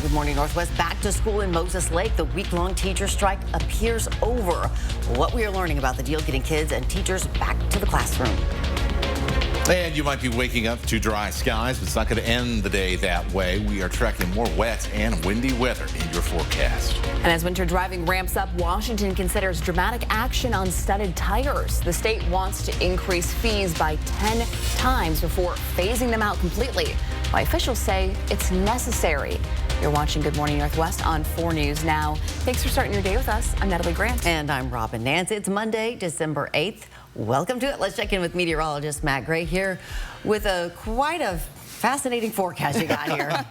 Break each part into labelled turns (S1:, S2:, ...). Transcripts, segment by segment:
S1: Good Morning Northwest. Back to school in Moses Lake. The week-long teacher strike appears over. What we are learning about the deal getting kids and teachers back to the classroom.
S2: And you might be waking up to dry skies, but it's not going to end the day that way. We are tracking more wet and windy weather in your forecast.
S3: And as winter driving ramps up, Washington considers dramatic action on studded tires. The state wants to increase fees by 10 times before phasing them out completely. Why officials say it's necessary. You're watching Good Morning Northwest on 4 News Now. Thanks for starting your day with us. I'm Natalie Grant.
S1: And I'm Robin Nance. It's Monday, December 8th. Welcome to it. Let's check in with meteorologist Matt Gray here with quite a fascinating forecast you got here.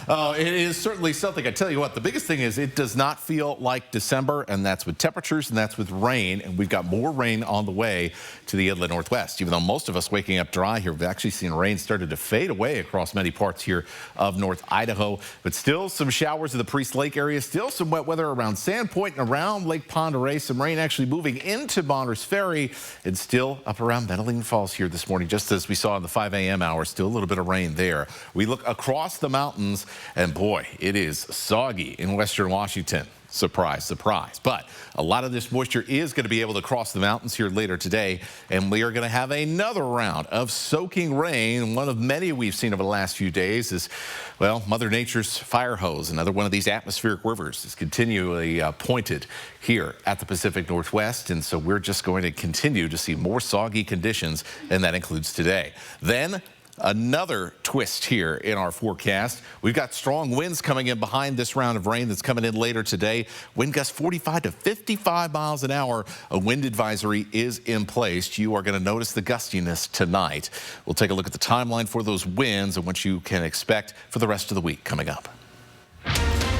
S2: Oh, it is certainly something. I tell you what, the biggest thing is it does not feel like December, and that's with temperatures and that's with rain. And we've got more rain on the way to the Inland Northwest. Even though most of us waking up dry here, we've actually seen rain started to fade away across many parts here of North Idaho. But still some showers in the Priest Lake area, still some wet weather around Sandpoint and around Lake Pend Oreille. Some rain actually moving into Bonners Ferry and still up around Benedictine Falls here this morning, just as we saw in the 5 a.m. hour. Still a little bit of rain there. We look across the mountains, and boy, it is soggy in western Washington. Surprise, surprise. But a lot of this moisture is going to be able to cross the mountains here later today, and we are going to have another round of soaking rain. One of many we've seen over the last few days is, well, Mother Nature's fire hose. Another one of these atmospheric rivers is continually pointed here at the Pacific Northwest, and so we're just going to continue to see more soggy conditions, and that includes today. Then another twist here in our forecast. We've got strong winds coming in behind this round of rain that's coming in later today. Wind gusts 45 to 55 miles an hour. A wind advisory is in place. You are going to notice the gustiness tonight. We'll take a look at the timeline for those winds and what you can expect for the rest of the week coming up.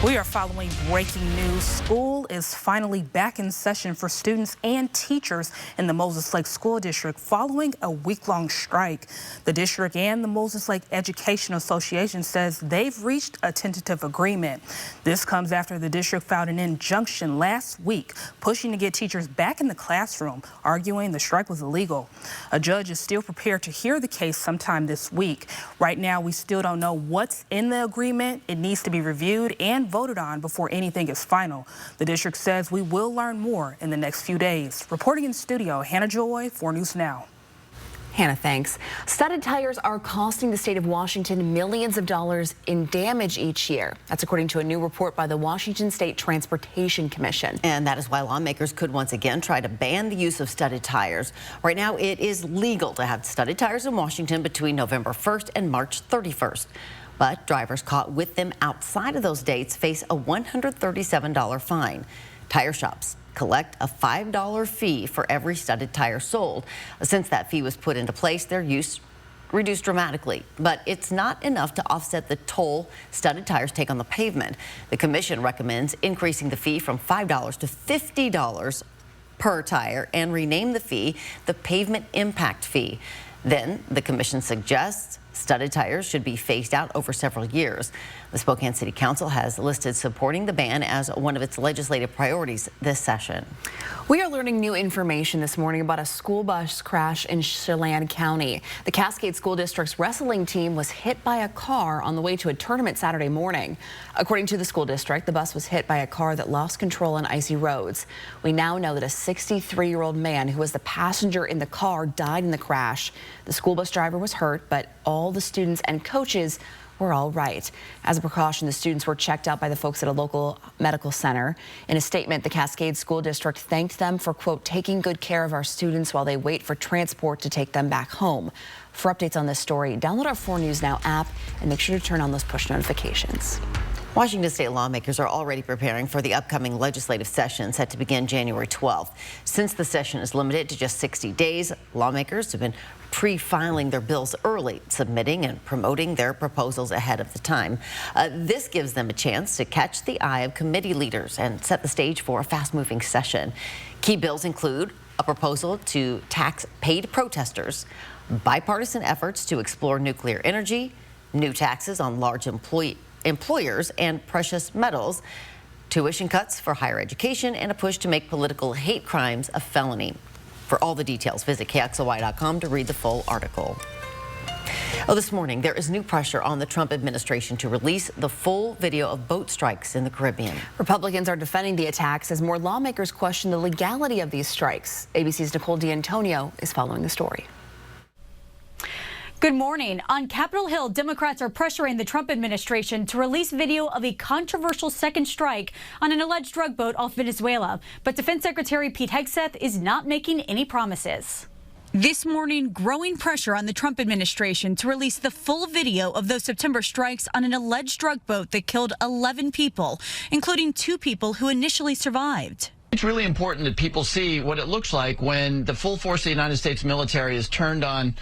S4: We are following breaking news. School is finally back in session for students and teachers in the Moses Lake School District following a week-long strike. The district and the Moses Lake Education Association says they've reached a tentative agreement. This comes after the district filed an injunction last week pushing to get teachers back in the classroom, arguing the strike was illegal. A judge is still prepared to hear the case sometime this week. Right now, we still don't know what's in the agreement. It needs to be reviewed and voted on before anything is final. The district says we will learn more in the next few days. Reporting in studio, Hannah Joy, 4 News Now.
S3: Hannah, thanks. Studded tires are costing the state of Washington millions of dollars in damage each year. That's according to a new report by the Washington State Transportation Commission.
S1: And that is why lawmakers could once again try to ban the use of studded tires. Right now, it is legal to have studded tires in Washington between November 1st and March 31st. But drivers caught with them outside of those dates face a $137 fine. Tire shops collect a $5 fee for every studded tire sold. Since that fee was put into place, their use reduced dramatically. But it's not enough to offset the toll studded tires take on the pavement. The commission recommends increasing the fee from $5 to $50 per tire and rename the fee the pavement impact fee. Then the commission suggests studded tires should be phased out over several years. The Spokane City Council has listed supporting the ban as one of its legislative priorities this session.
S3: We are learning new information this morning about a school bus crash in Chelan County. The Cascade School District's wrestling team was hit by a car on the way to a tournament Saturday morning. According to the school district, the bus was hit by a car that lost control on icy roads. We now know that a 63-year-old man who was the passenger in the car died in the crash. The school bus driver was hurt, but all the students and coaches were all right. As a precaution, the students were checked out by the folks at a local medical center. In a statement, the Cascade School District thanked them for, quote, taking good care of our students while they wait for transport to take them back home. For updates on this story, download our 4 News Now app and make sure to turn on those push notifications.
S1: Washington state lawmakers are already preparing for the upcoming legislative session set to begin January 12th. Since the session is limited to just 60 days, lawmakers have been pre-filing their bills early, submitting and promoting their proposals ahead of the time. This gives them a chance to catch the eye of committee leaders and set the stage for a fast-moving session. Key bills include a proposal to tax paid protesters, bipartisan efforts to explore nuclear energy, new taxes on large employers and precious metals, tuition cuts for higher education, and a push to make political hate crimes a felony. For all the details, visit KXLY.com to read the full article. Oh, this morning, there is new pressure on the Trump administration to release the full video of boat strikes in the Caribbean.
S3: Republicans are defending the attacks as more lawmakers question the legality of these strikes. ABC's Nicole D'Antonio is following the story.
S5: Good morning. On Capitol Hill, Democrats are pressuring the Trump administration to release video of a controversial second strike on an alleged drug boat off Venezuela. But Defense Secretary Pete Hegseth is not making any promises. This morning, growing pressure on the Trump administration to release the full video of those September strikes on an alleged drug boat that killed 11 people, including 2 people who initially survived.
S6: It's really important that people see what it looks like when the full force of the United States military is turned on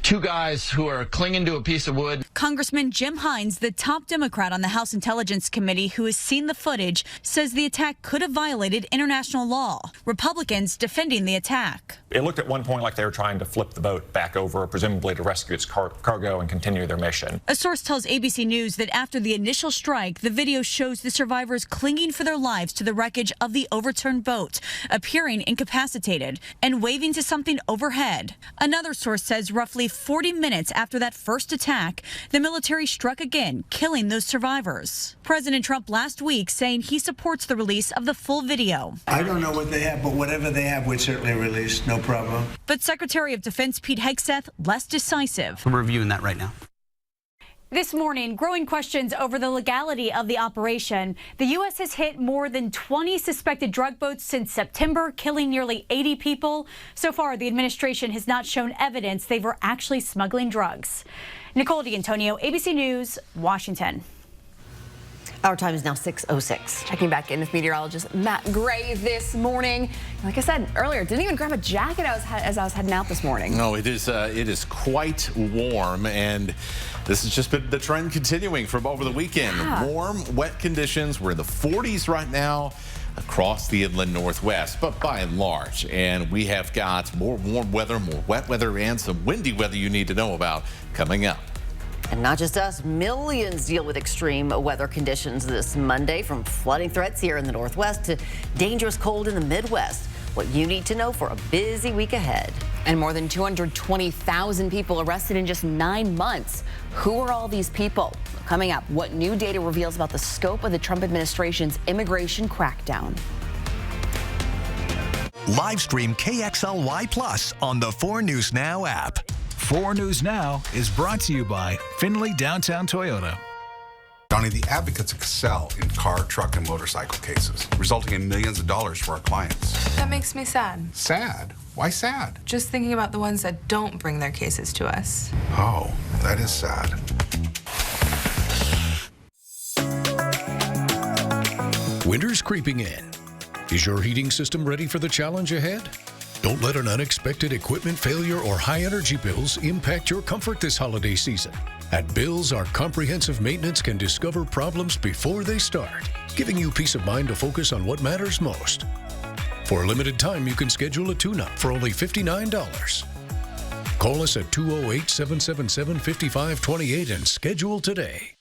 S6: 2 guys who are clinging to a piece of wood.
S5: Congressman Jim Hines, the top Democrat on the House Intelligence Committee who has seen the footage, says the attack could have violated international law. Republicans defending the attack.
S7: It looked at one point like they were trying to flip the boat back over, presumably to rescue its cargo and continue their mission.
S5: A source tells ABC News that after the initial strike, the video shows the survivors clinging for their lives to the wreckage of the overturned boat, appearing incapacitated and waving to something overhead. Another source says roughly 40 minutes after that first attack, the military struck again, killing those survivors. President Trump last week saying he supports the release of the full video.
S8: I don't know what they have, but whatever they have, we'd certainly release, no problem.
S5: But Secretary of Defense Pete Hegseth less decisive.
S9: We're reviewing that right now.
S5: This morning, growing questions over the legality of the operation. The U.S. has hit more than 20 suspected drug boats since September, killing nearly 80 people. So far, the administration has not shown evidence they were actually smuggling drugs. Nicole D'Antonio, ABC News, Washington.
S1: Our time is now 6:06.
S3: Checking back in with meteorologist Matt Gray this morning. Like I said earlier, didn't even grab a jacket as I was heading out this morning.
S2: No, it is quite warm, and this has just been the trend continuing from over the weekend.
S3: Yeah.
S2: Warm, wet conditions. We're in the 40s right now across the inland Northwest, but by and large. And we have got more warm weather, more wet weather, and some windy weather you need to know about coming up.
S1: And not just us, millions deal with extreme weather conditions this Monday, from flooding threats here in the Northwest to dangerous cold in the Midwest. What you need to know for a busy week ahead.
S3: And more than 220,000 people arrested in just 9 months. Who are all these people? Coming up, what new data reveals about the scope of the Trump administration's immigration crackdown?
S10: Live stream KXLY Plus on the 4 News Now app.
S11: 4 News Now is brought to you by Findlay Downtown Toyota.
S12: Donnie, the advocates excel in car, truck, and motorcycle cases, resulting in millions of dollars for our clients.
S13: That makes me sad.
S12: Sad? Why sad?
S13: Just thinking about the ones that don't bring their cases to us.
S12: Oh, that is sad.
S14: Winter's creeping in. Is your heating system ready for the challenge ahead? Don't let an unexpected equipment failure or high energy bills impact your comfort this holiday season. At Bills, our comprehensive maintenance can discover problems before they start, giving you peace of mind to focus on what matters most. For a limited time, you can schedule a tune-up for only $59. Call us at 208-777-5528 and schedule today.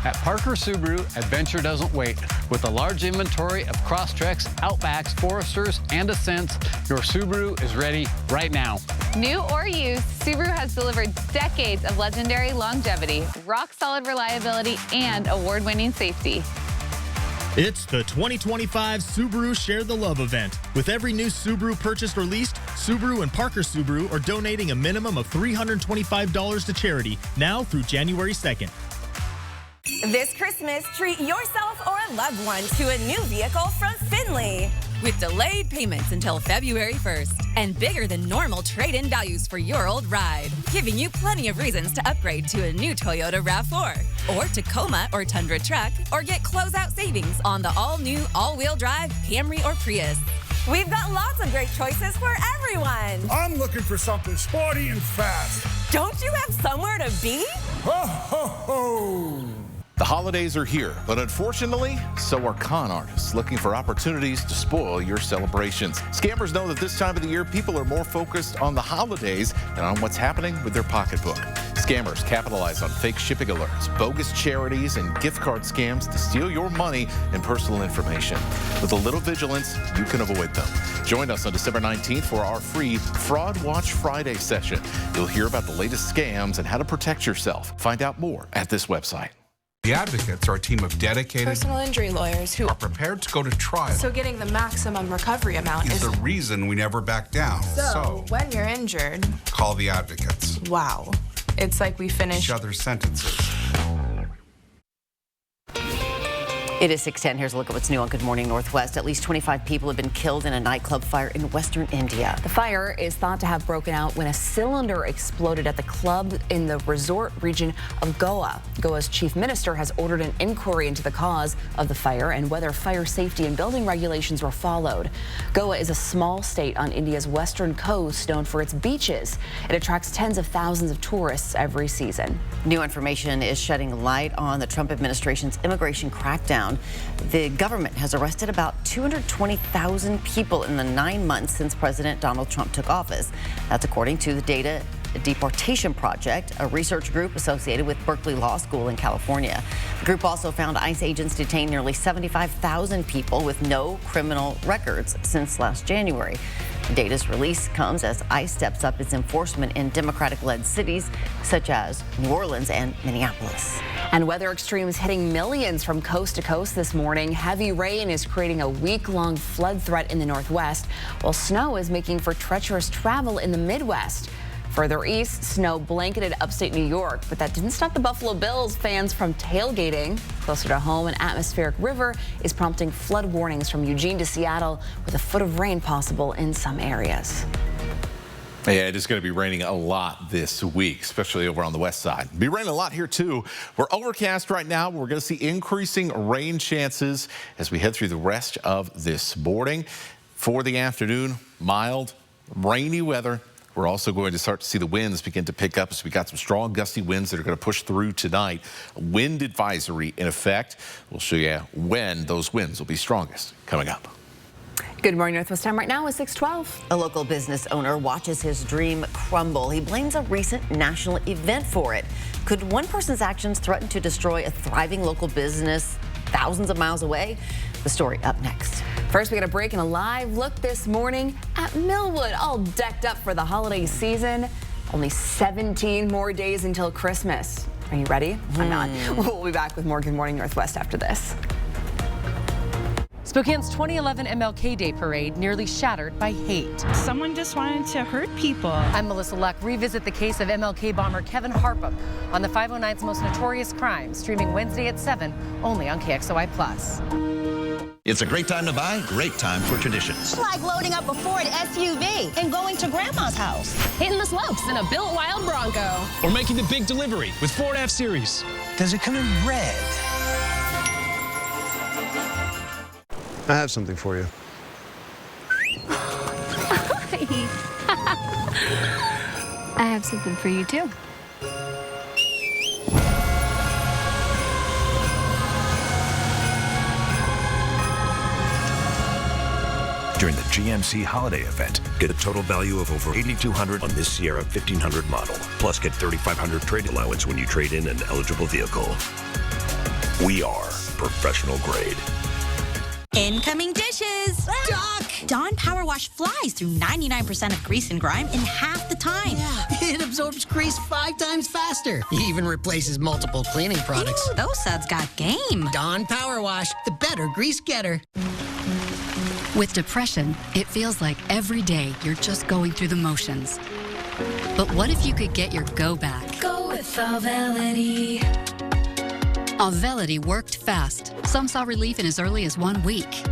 S15: At Parker Subaru, adventure doesn't wait. With a large inventory of Crosstreks, Outbacks, Foresters, and Ascents, your Subaru is ready right now.
S16: New or used, Subaru has delivered decades of legendary longevity, rock-solid reliability, and award-winning safety.
S17: It's the 2025 Subaru Share the Love event. With every new Subaru purchased or leased, Subaru and Parker Subaru are donating a minimum of $325 to charity now through January 2nd.
S18: This Christmas, treat yourself or a loved one to a new vehicle from Findlay.
S19: With delayed payments until February 1st and bigger than normal trade-in values for your old ride, giving you plenty of reasons to upgrade to a new Toyota RAV4 or Tacoma or Tundra truck, or get closeout savings on the all-new all-wheel drive Camry or Prius.
S18: We've got lots of great choices for everyone.
S20: I'm looking for something sporty and fast.
S18: Don't you have somewhere to be?
S20: Ho, ho, ho!
S2: The holidays are here, but unfortunately, so are con artists looking for opportunities to spoil your celebrations. Scammers know that this time of the year, people are more focused on the holidays than on what's happening with their pocketbook. Scammers capitalize on fake shipping alerts, bogus charities, and gift card scams to steal your money and personal information. With a little vigilance, you can avoid them. Join us on December 19th for our free Fraud Watch Friday session. You'll hear about the latest scams and how to protect yourself. Find out more at this website.
S12: The Advocates are a team of dedicated
S13: Personal injury lawyers who
S12: are prepared to go to trial.
S13: So getting the maximum recovery amount
S12: is the reason we never back down.
S13: So when you're injured,
S12: call the Advocates.
S13: Wow. It's like we finished
S12: each other's sentences.
S1: It is 6:10. Here's a look at what's new on Good Morning Northwest. At least 25 people have been killed in a nightclub fire in western India.
S3: The fire is thought to have broken out when a cylinder exploded at the club in the resort region of Goa. Goa's chief minister has ordered an inquiry into the cause of the fire and whether fire safety and building regulations were followed. Goa is a small state on India's western coast known for its beaches. It attracts tens of thousands of tourists every season.
S1: New information is shedding light on the Trump administration's immigration crackdown. The government has arrested about 220,000 people in the 9 months since President Donald Trump took office. That's according to the Data Deportation Project, a research group associated with Berkeley Law School in California. The group also found ICE agents detained nearly 75,000 people with no criminal records since last January. The data's release comes as ICE steps up its enforcement in Democratic-led cities such as New Orleans and Minneapolis.
S3: And weather extremes hitting millions from coast to coast this morning. Heavy rain is creating a week-long flood threat in the Northwest, while snow is making for treacherous travel in the Midwest. Further east, snow blanketed upstate New York, but that didn't stop the Buffalo Bills fans from tailgating. Closer to home, an atmospheric river is prompting flood warnings from Eugene to Seattle, with a foot of rain possible in some areas.
S2: Yeah, it is going to be raining a lot this week, especially over on the west side. Be raining a lot here, too. We're overcast right now. We're going to see increasing rain chances as we head through the rest of this morning. For the afternoon, mild, rainy weather. We're also going to start to see the winds begin to pick up as we got some strong gusty winds that are going to push through tonight. Wind advisory in effect. We'll show you when those winds will be strongest coming up.
S3: Good Morning Northwest time right now is 6:12.
S1: A local business owner watches his dream crumble. He blames a recent national event for it. Could one person's actions threaten to destroy a thriving local business thousands of miles away? The story up next.
S3: First, we got a break and a live look this morning at Millwood, all decked up for the holiday season. Only 17 more days until Christmas. Are you ready? I'm not. We'll be back with more Good Morning Northwest after this.
S9: Spokane's 2011 MLK Day Parade nearly shattered by hate.
S21: Someone just wanted to hurt people.
S9: I'm Melissa Luck. Revisit the case of MLK bomber Kevin Harpum on the 509's Most Notorious Crimes, streaming Wednesday at 7, only on KXOI+.
S22: It's a great time to buy, great time for traditions.
S23: Like loading up a Ford SUV and going to Grandma's house.
S24: Hitting the slopes in a built wild Bronco.
S25: Or making the big delivery with Ford F-Series.
S22: Does it come in red?
S26: I have something for you.
S27: I have something for you, too.
S28: During the GMC holiday event, get a total value of over $8,200 on this Sierra 1500 model. Plus, get $3,500 trade allowance when you trade in an eligible vehicle. We are professional grade.
S29: Incoming dishes! Doc! Dawn Power Wash flies through 99% of grease and grime in half the time.
S30: Yeah, it absorbs grease 5 times faster. Even replaces multiple cleaning products.
S29: Ooh, those suds got game.
S30: Dawn Power Wash, the better grease getter.
S31: With depression, it feels like every day you're just going through the motions. But what if you could get your go back?
S32: Go with Auvelity.
S31: Auvelity worked fast. Some saw relief in as early as 1 week.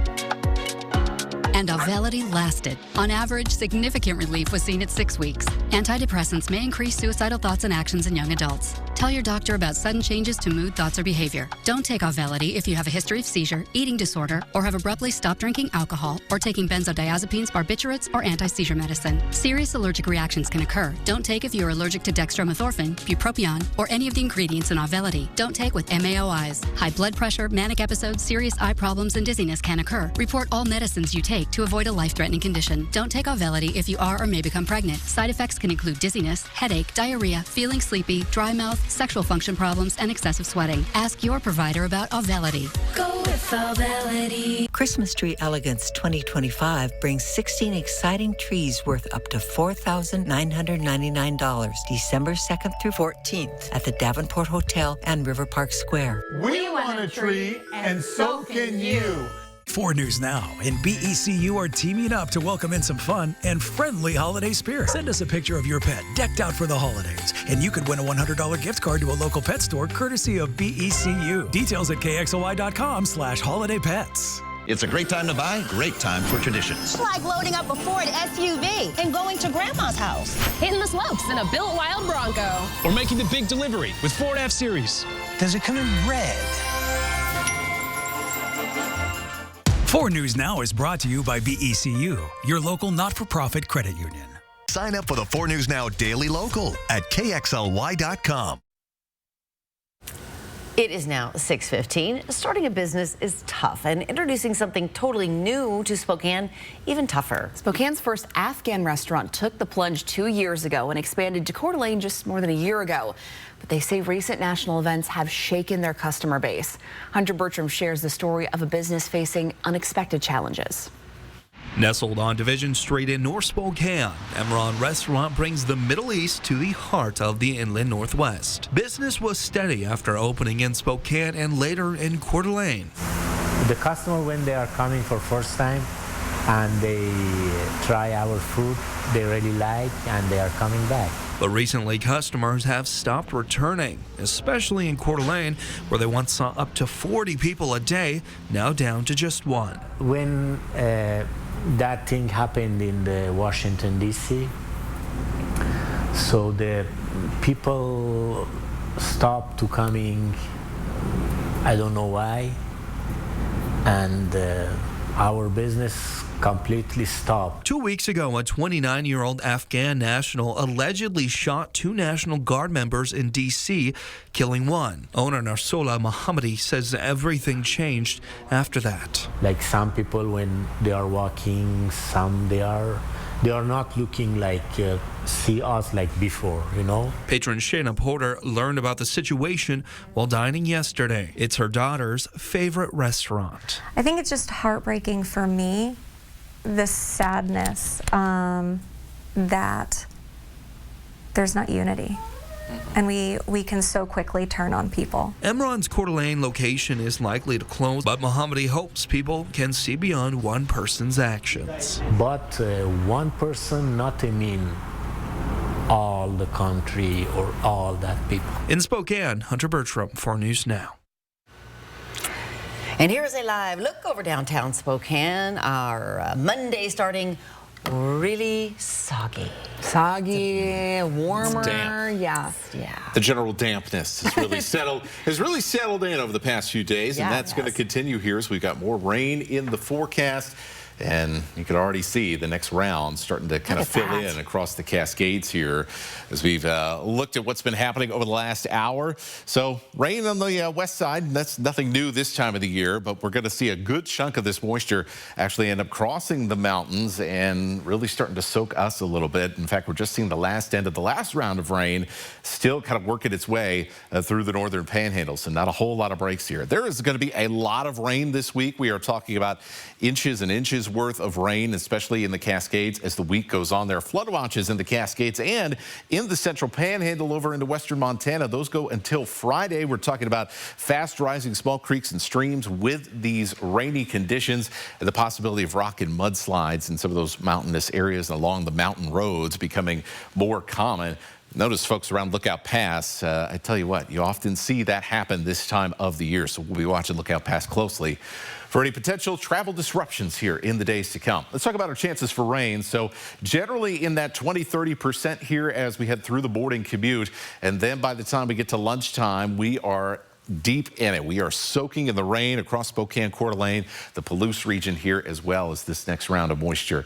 S31: And Auvelity lasted. On average, significant relief was seen at 6 weeks. Antidepressants may increase suicidal thoughts and actions in young adults. Tell Tell your doctor about sudden changes to mood, thoughts, or behavior. Don't take Auvelity if you have a history of seizure, eating disorder, or have abruptly stopped drinking alcohol or taking benzodiazepines, barbiturates, or anti-seizure medicine. Serious allergic reactions can occur. Don't take if you are allergic to dextromethorphan, bupropion, or any of the ingredients in Auvelity. Don't take with MAOIs. High blood pressure, manic episodes, serious eye problems, and dizziness can occur. Report all medicines you take to avoid a life-threatening condition. Don't take Auvelity if you are or may become pregnant. Side effects can include dizziness, headache, diarrhea, feeling sleepy, dry mouth, sexual function problems, and excessive sweating. Ask your provider about Auvelity.
S32: Go with Auvelity.
S4: Christmas Tree Elegance 2025 brings 16 exciting trees worth up to $4,999 December 2nd through 14th at the Davenport Hotel and River Park Square.
S20: We want a tree, and so can you.
S5: 4 News Now and BECU are teaming up to welcome in some fun and friendly holiday spirit. Send us a picture of your pet decked out for the holidays, and you could win a $100 gift card to a local pet store courtesy of BECU. Details at kxly.com/holidaypets.
S22: It's a great time to buy, great time for traditions.
S23: It's like loading up a Ford SUV and going to Grandma's house.
S24: Hitting the slopes in a built wild Bronco.
S25: Or making the big delivery with Ford F-Series.
S30: Does it come in red?
S5: 4 News Now is brought to you by BECU, your local not-for-profit credit union.
S28: Sign up for the 4 News Now Daily Local at KXLY.com.
S1: It is now 6:15. Starting a business is tough, and introducing something totally new to Spokane, even tougher.
S3: Spokane's first Afghan restaurant took the plunge 2 years ago and expanded to Coeur d'Alene just more than a year ago. But they say recent national events have shaken their customer base. Hunter Bertram shares the story of a business facing unexpected challenges.
S6: Nestled on Division Street in North Spokane, Emron Restaurant brings the Middle East to the heart of the Inland Northwest. Business was steady after opening in Spokane and later in Coeur d'Alene.
S7: The customer, when they are coming for first time and they try our food, they really like and they are coming back.
S6: But recently, customers have stopped returning, especially in Coeur d'Alene, where they once saw up to 40 people a day, now down to just 1.
S7: When that thing happened in the Washington, D.C., so the people stopped to coming, I don't know why, and our business completely stopped.
S6: 2 weeks ago, a 29-year-old Afghan national allegedly shot 2 National Guard members in D.C., killing 1. Owner Narsola Mohammadi says everything changed after that.
S7: Like some people, when they are walking, they are not looking like see us like before, you know.
S6: Patron Shayna Porter learned about the situation while dining yesterday. It's her daughter's favorite restaurant.
S8: I think it's just heartbreaking for me, the sadness that there's not unity. And we can so quickly turn on people.
S6: Emron's Coeur d'Alene location is likely to close, but Mohammadi hopes people can see beyond one person's actions.
S7: But one person not mean all the country or all that people.
S6: In Spokane, Hunter Bertram, 4 News Now.
S1: And here's a live look over downtown Spokane. Our Monday starting really soggy.
S3: Soggy, warmer,
S2: damp.
S3: yeah.
S2: The general dampness has really settled in over the past few days, and that's going to continue here as we've got more rain in the forecast. And you can already see the next round starting to kind of fill in across the Cascades here as we've looked at what's been happening over the last hour. So rain on the west side, that's nothing new this time of the year, but we're going to see a good chunk of this moisture actually end up crossing the mountains and really starting to soak us a little bit. In fact, we're just seeing the last end of the last round of rain still kind of working its way through the northern panhandle. So not a whole lot of breaks here. There is going to be a lot of rain this week. We are talking about inches and inches worth of rain, especially in the Cascades as the week goes on. There are flood watches in the Cascades and in the central panhandle over into western Montana. Those go until Friday. We're talking about fast rising small creeks and streams with these rainy conditions and the possibility of rock and mudslides in some of those mountainous areas and along the mountain roads becoming more common. Notice folks around Lookout Pass, I tell you what, you often see that happen this time of the year. So we'll be watching Lookout Pass closely for any potential travel disruptions here in the days to come. Let's talk about our chances for rain. So generally in that 20-30% here as we head through the morning commute. And then by the time we get to lunchtime, we are deep in it. We are soaking in the rain across Spokane, Coeur d'Alene, the Palouse region here, as well as this next round of moisture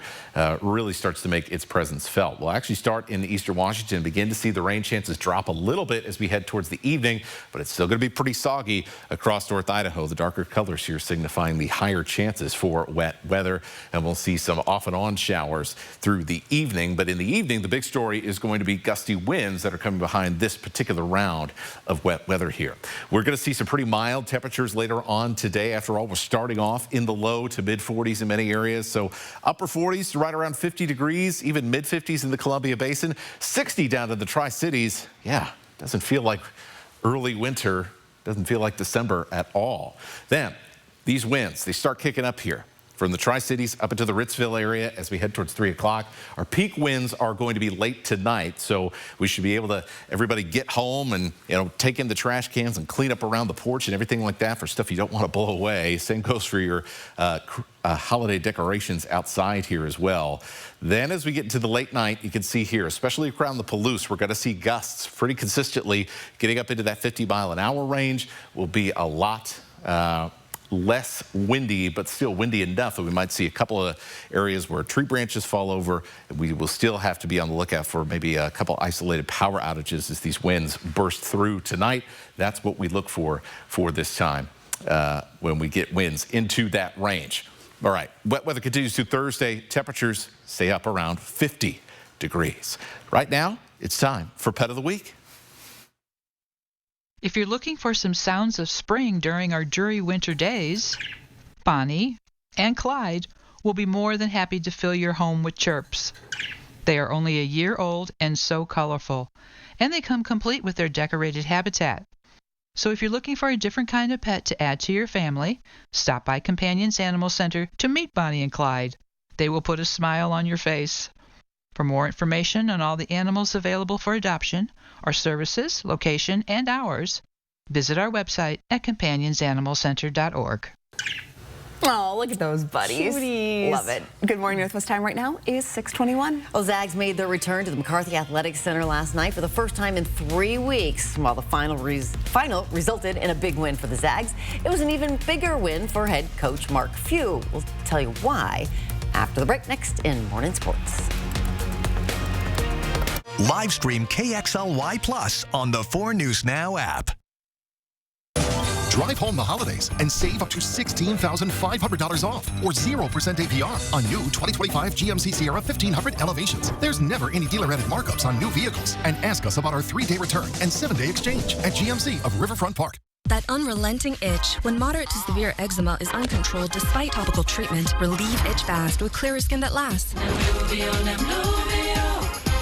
S2: really starts to make its presence felt. We'll actually start in eastern Washington, begin to see the rain chances drop a little bit as we head towards the evening, but it's still going to be pretty soggy across North Idaho. The darker colors here signifying the higher chances for wet weather, and we'll see some off and on showers through the evening. But in the evening, the big story is going to be gusty winds that are coming behind this particular round of wet weather here. We're going to see some pretty mild temperatures later on today. After all, we're starting off in the low to mid 40s in many areas. So upper 40s to right around 50 degrees, even mid 50s in the Columbia Basin, 60 down to the Tri-Cities. Yeah, doesn't feel like early winter, doesn't feel like December at all. Then these winds, they start kicking up here from the Tri-Cities up into the Ritzville area as we head towards 3 o'clock. Our peak winds are going to be late tonight, so we should be able to, everybody get home and, take in the trash cans and clean up around the porch and everything like that for stuff you don't want to blow away. Same goes for your holiday decorations outside here as well. Then as we get into the late night, you can see here, especially around the Palouse, we're going to see gusts pretty consistently getting up into that 50-mile-an-hour range. Will be a lot less windy, but still windy enough that we might see a couple of areas where tree branches fall over. We will still have to be on the lookout for maybe a couple isolated power outages as these winds burst through tonight. That's what we look for this time when we get winds into that range. All right, wet weather continues through Thursday. Temperatures stay up around 50 degrees. Right now, it's time for Pet of the Week.
S9: If you're looking for some sounds of spring during our dreary winter days, Bonnie and Clyde will be more than happy to fill your home with chirps. They are only a year old and so colorful, and they come complete with their decorated habitat. So if you're looking for a different kind of pet to add to your family, stop by Companions Animal Center to meet Bonnie and Clyde. They will put a smile on your face. For more information on all the animals available for adoption, our services, location, and hours, visit our website at companionsanimalcenter.org.
S3: Oh, look at those buddies.
S1: Cuties.
S3: Love it. Good morning, Northwest time right now is 6:21.
S1: Well, Zags made their return to the McCarthy Athletic Center last night for the first time in 3 weeks. While the final resulted in a big win for the Zags, it was an even bigger win for head coach Mark Few. We'll tell you why after the break, next in Morning Sports.
S10: Live stream KXLY Plus on the 4 News Now app.
S11: Drive home the holidays and save up to $16,500 off or 0% APR on new 2025 GMC Sierra 1500 Elevations. There's never any dealer-added markups on new vehicles. And ask us about our 3-day return and 7-day exchange at GMC of Riverfront Park.
S12: That unrelenting itch when moderate to severe eczema is uncontrolled despite topical treatment. Relieve itch fast with clearer skin that lasts.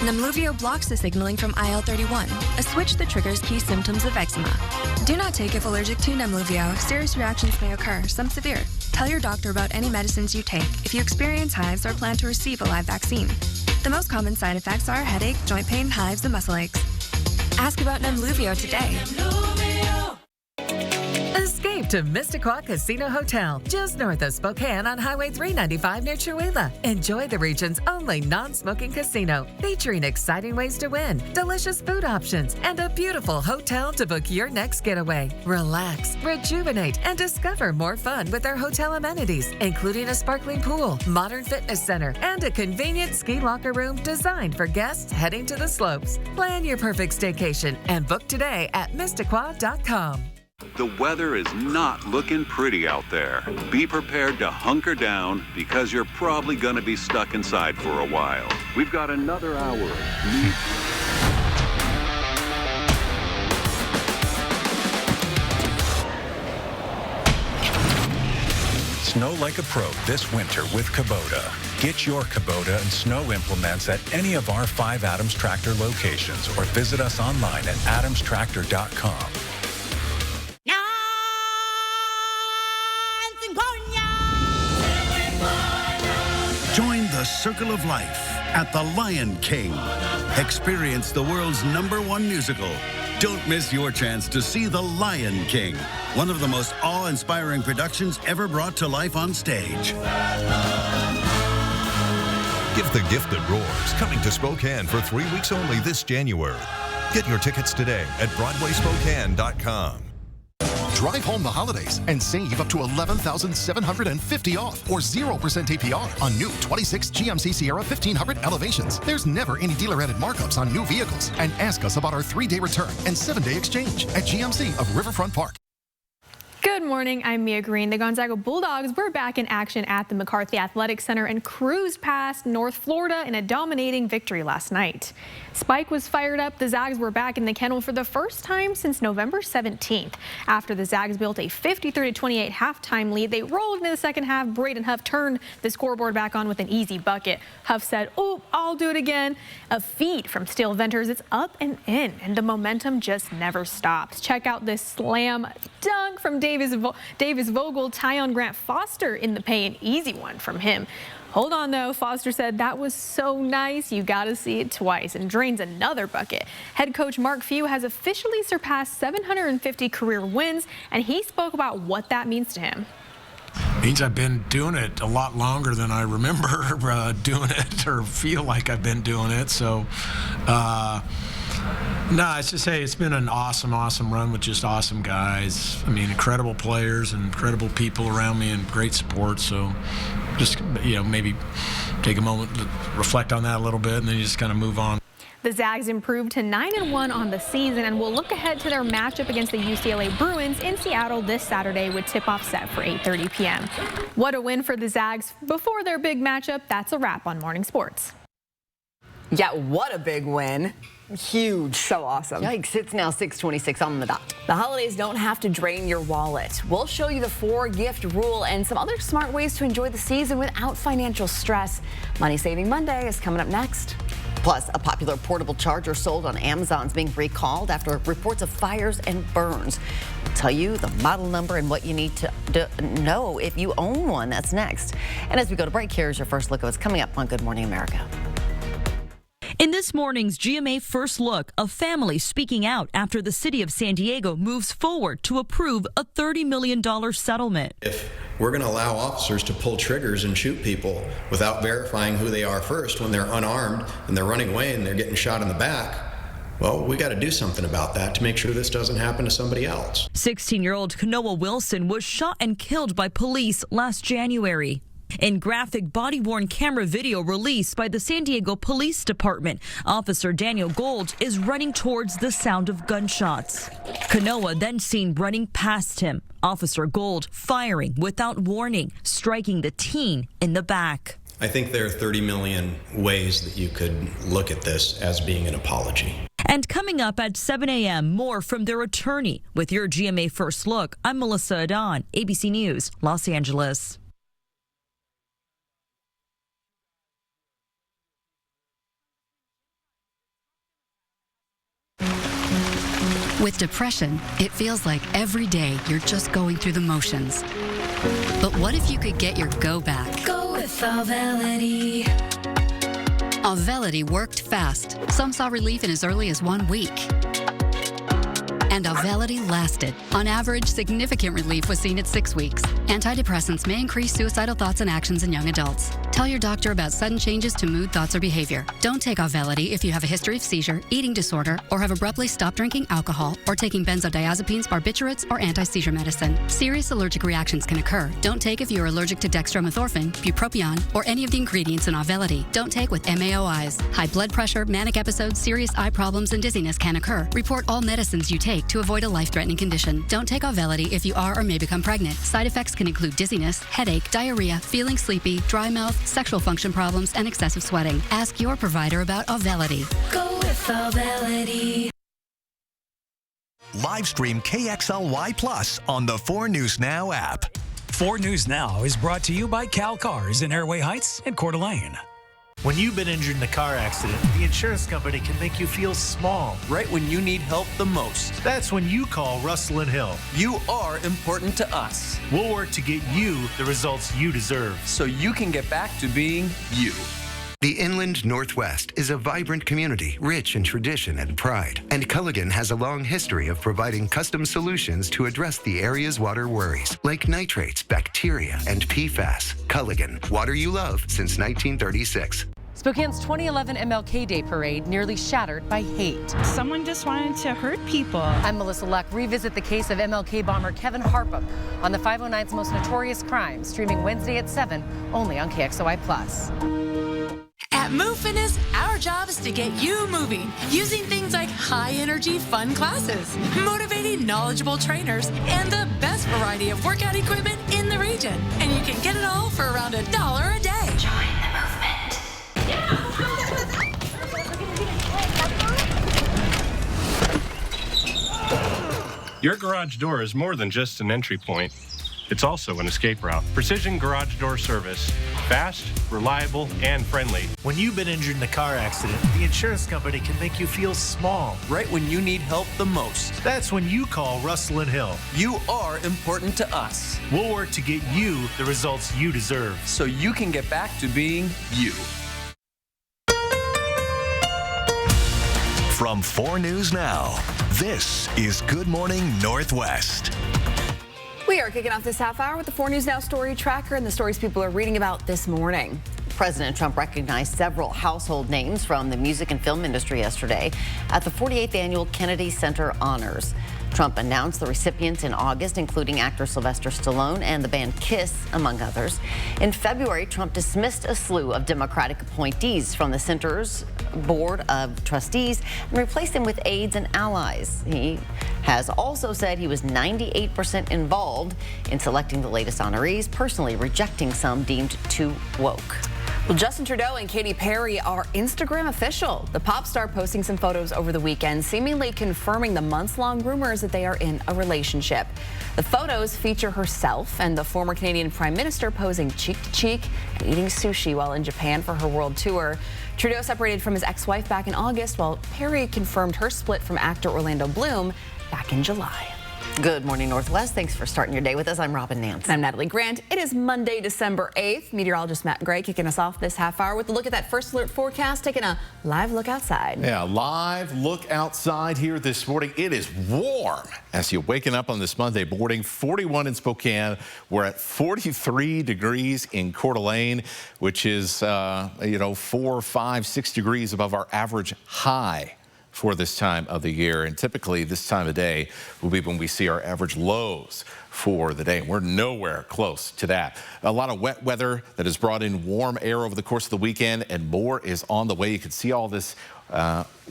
S12: Nemluvio blocks the signaling from IL-31, a switch that triggers key symptoms of eczema. Do not take if allergic to Nemluvio. Serious reactions may occur, some severe. Tell your doctor about any medicines you take if you experience hives or plan to receive a live vaccine. The most common side effects are headache, joint pain, hives, and muscle aches. Ask about Nemluvio today.
S13: Escape to Missisquoi Casino Hotel, just north of Spokane on Highway 395 near Chewelah. Enjoy the region's only non-smoking casino, featuring exciting ways to win, delicious food options, and a beautiful hotel to book your next getaway. Relax, rejuvenate, and discover more fun with our hotel amenities, including a sparkling pool, modern fitness center, and a convenient ski locker room designed for guests heading to the slopes. Plan your perfect staycation and book today at Missisquoi.com.
S14: The weather is not looking pretty out there. Be prepared to hunker down because you're probably going to be stuck inside for a while. We've got another hour of news.
S15: Snow like a pro this winter with Kubota. Get your Kubota and snow implements at any of our 5 Adams Tractor locations or visit us online at adamstractor.com.
S16: Join the Circle of Life
S4: at the Lion King. Experience the world's #1 musical. Don't miss your chance to see The Lion King, one of the most awe-inspiring productions ever brought to life on stage.
S16: Give the gift that roars, coming to Spokane for 3 weeks only this January. Get your tickets today at BroadwaySpokane.com.
S11: Drive home the holidays and save up to $11,750 off or 0% APR on new 26 GMC Sierra 1500 Elevations. There's never any dealer-added markups on new vehicles. And ask us about our 3-day return and 7-day exchange at GMC of Riverfront Park.
S17: Good morning, I'm Mia Green. The Gonzaga Bulldogs were back in action at the McCarthy Athletic Center and cruised past North Florida in a dominating victory last night. Spike was fired up. The Zags were back in the kennel for the first time since November 17th. After the Zags built a 53-28 halftime lead, they rolled into the second half. Braden Huff turned the scoreboard back on with an easy bucket. Huff said, "Oh, I'll do it again." A feed from Steel Venters. It's up and in, and the momentum just never stops. Check out this slam dunk from Davis Vogel. Tyon Grant Foster in the paint. Easy one from him. Hold on, though. Foster said that was so nice. You got to see it twice, and drains another bucket. Head coach Mark Few has officially surpassed 750 career wins, and he spoke about what that means to him.
S18: Means I've been doing it a lot longer than I remember doing it or feel like I've been doing it. So, no, it's just, hey, it's been an awesome run with just awesome guys. I mean, incredible players and incredible people around me and great support. So just, maybe take a moment to reflect on that a little bit and then you just kind of move on.
S17: The Zags improved to 9-1 on the season and will look ahead to their matchup against the UCLA Bruins in Seattle this Saturday with tip-off set for 8:30 p.m. What a win for the Zags before their big matchup. That's a wrap on Morning Sports.
S3: Yeah, what a big win. Huge. So awesome.
S1: Yikes, it's now 6:26 on the dot.
S3: The holidays don't have to drain your wallet. We'll show you the 4-gift rule and some other smart ways to enjoy the season without financial stress. Money Saving Monday is coming up next.
S1: Plus, a popular portable charger sold on Amazon is being recalled after reports of fires and burns. We'll tell you the model number and what you need to know if you own one. That's next. And as we go to break, here's your first look at what's coming up on Good Morning America.
S19: In this morning's GMA First Look, a family speaking out after the city of San Diego moves forward to approve a $30 million settlement.
S20: If we're going to allow officers to pull triggers and shoot people without verifying who they are first when they're unarmed and they're running away and they're getting shot in the back, well, we got to do something about that to make sure this doesn't happen to somebody else.
S19: 16-year-old Kanoa Wilson was shot and killed by police last January. In graphic body-worn camera video released by the San Diego Police Department, Officer Daniel Gold is running towards the sound of gunshots. Kanoa then seen running past him. Officer Gold firing without warning, striking the teen in the back.
S20: I think there are 30 million ways that you could look at this as being an apology.
S19: And coming up at 7 a.m., more from their attorney. With your GMA First Look, I'm Melissa Adon, ABC News, Los Angeles.
S21: With depression, it feels like every day you're just going through the motions. But what if you could get your go back? Go with Auvelity. Auvelity worked fast. Some saw relief in as early as 1 week. And Auvelity lasted. On average, significant relief was seen at 6 weeks. Antidepressants may increase suicidal thoughts and actions in young adults. Tell your doctor about sudden changes to mood, thoughts, or behavior. Don't take Auvelity if you have a history of seizure, eating disorder, or have abruptly stopped drinking alcohol, or taking benzodiazepines, barbiturates, or anti-seizure medicine. Serious allergic reactions can occur. Don't take if you're allergic to dextromethorphan, bupropion, or any of the ingredients in Auvelity. Don't take with MAOIs. High blood pressure, manic episodes, serious eye problems, and dizziness can occur. Report all medicines you take to avoid a life-threatening condition. Don't take Auvelity if you are or may become pregnant. Side effects can include dizziness, headache, diarrhea, feeling sleepy, dry mouth, sexual function problems, and excessive sweating. Ask your provider about Auvelity. Go with Auvelity.
S10: Live stream KXLY Plus on the 4 News Now app.
S5: 4 News Now is brought to you by Cal Cars in Airway Heights and Coeur d'Alene.
S26: When you've been injured in a car accident, the insurance company can make you feel small.
S27: Right when you need help the most.
S26: That's when you call Russell & Hill.
S27: You are important to us.
S26: We'll work to get you the results you deserve.
S27: So you can get back to being you.
S6: The Inland Northwest is a vibrant community, rich in tradition and pride. And Culligan has a long history of providing custom solutions to address the area's water worries, like nitrates, bacteria, and PFAS. Culligan, water you love since 1936.
S7: Spokane's 2011 MLK Day parade nearly shattered by hate.
S8: Someone just wanted to hurt people.
S7: I'm Melissa Luck. Revisit the case of MLK bomber Kevin Harpum on the 509's Most Notorious Crimes, streaming Wednesday at 7, only on KXOI+.
S22: At Move Fitness, our job is to get you moving using things like high-energy, fun classes, motivating, knowledgeable trainers, and the best variety of workout equipment in the region. And you can get it all for around $1 a day. Join the movement.
S23: Your garage door is more than just an entry point. It's also an escape route. Precision Garage Door Service. Fast, reliable, and friendly.
S26: When you've been injured in a car accident, the insurance company can make you feel small.
S27: Right when you need help the most.
S26: That's when you call Russell & Hill.
S27: You are important to us.
S26: We'll work to get you the results you deserve.
S27: So you can get back to being you.
S10: From 4 News Now, this is Good Morning Northwest.
S3: We are kicking off this half hour with the 4 News Now story tracker and the stories people are reading about this morning.
S1: President Trump recognized several household names from the music and film industry yesterday at the 48th Annual Kennedy Center Honors. Trump announced the recipients in August, including actor Sylvester Stallone and the band Kiss, among others. In February, Trump dismissed a slew of Democratic appointees from the center's board of trustees and replaced them with aides and allies. He has also said he was 98% involved in selecting the latest honorees, personally rejecting some deemed too woke.
S3: Well, Justin Trudeau and Katy Perry are Instagram official. The pop star posting some photos over the weekend, seemingly confirming the months-long rumors that they are in a relationship. The photos feature herself and the former Canadian Prime Minister posing cheek to cheek and eating sushi while in Japan for her world tour. Trudeau separated from his ex-wife back in August, while Perry confirmed her split from actor Orlando Bloom back in July.
S1: Good morning, Northwest. Thanks for starting your day with us. I'm Robin Nance.
S3: And I'm Natalie Grant. It is Monday, December 8th. Meteorologist Matt Gray kicking us off this half hour with a look at that first alert forecast, taking a live look outside.
S2: Yeah, live look outside here this morning. It is warm as you're waking up on this Monday morning. 41 in Spokane. We're at 43 degrees in Coeur d'Alene, which is, 4, 5, 6 degrees above our average high for this time of the year. And typically this time of day will be when we see our average lows for the day. We're nowhere close to that. A lot of wet weather that has brought in warm air over the course of the weekend, and more is on the way. You can see all this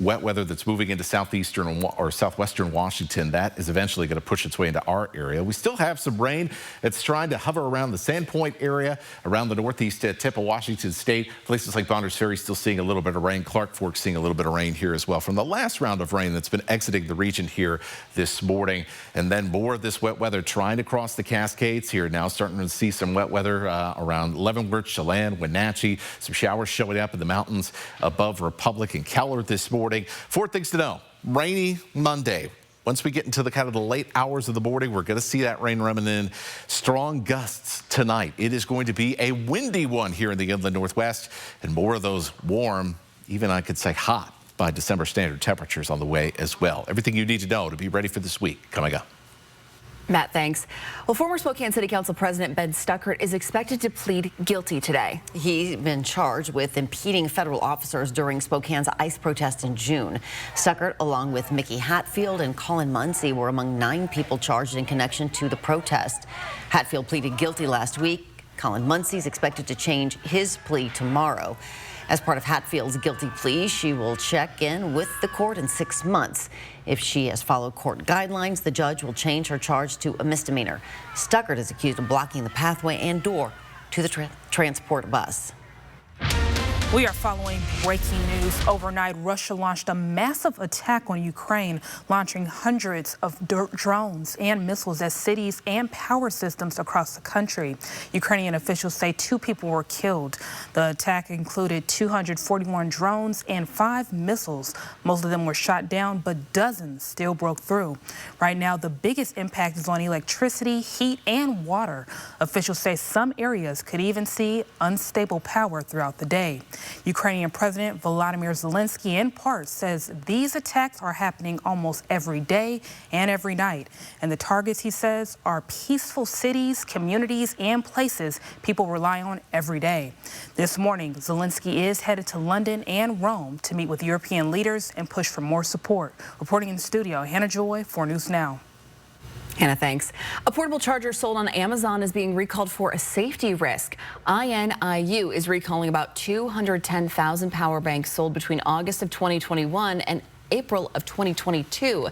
S2: wet weather that's moving into southeastern or southwestern Washington. That is eventually going to push its way into our area. We still have some rain that's trying to hover around the Sandpoint area, around the northeast tip of Washington State. Places like Bonners Ferry still seeing a little bit of rain. Clark Fork seeing a little bit of rain here as well from the last round of rain that's been exiting the region here this morning. And then more of this wet weather trying to cross the Cascades here. Now starting to see some wet weather around Leavenworth, Chelan, Wenatchee. Some showers showing up in the mountains above Republic and Keller this morning. 4 things to know. Rainy Monday. Once we get into the kind of the late hours of the morning, we're going to see that rain running in. Strong gusts tonight. It is going to be a windy one here in the inland Northwest, and more of those warm, even I could say hot, by December standard temperatures on the way as well. Everything you need to know to be ready for this week coming up.
S3: Matt, thanks. Well, former Spokane City Council President Ben Stuckert is expected to plead guilty today.
S1: He's been charged with impeding federal officers during Spokane's ICE protest in June. Stuckert, along with Mickey Hatfield and Colin Muncy, were among 9 people charged in connection to the protest. Hatfield pleaded guilty last week. Colin Muncy is expected to change his plea tomorrow. As part of Hatfield's guilty plea, she will check in with the court in 6 months. If she has followed court guidelines, the judge will change her charge to a misdemeanor. Stuckert is accused of blocking the pathway and door to the transport bus.
S24: We are following breaking news. Overnight, Russia launched a massive attack on Ukraine, launching hundreds of drones and missiles at cities and power systems across the country. Ukrainian officials say 2 people were killed. The attack included 241 drones and 5 missiles. Most of them were shot down, but dozens still broke through. Right now, the biggest impact is on electricity, heat, and water. Officials say some areas could even see unstable power throughout the day. Ukrainian President Volodymyr Zelensky, in part, says these attacks are happening almost every day and every night. And the targets, he says, are peaceful cities, communities, and places people rely on every day. This morning, Zelensky is headed to London and Rome to meet with European leaders and push for more support. Reporting in the studio, Hannah Joy, 4 News Now.
S3: Hannah, thanks. A portable charger sold on Amazon is being recalled for a safety risk. INIU is recalling about 210,000 power banks sold between August of 2021 and April of 2022.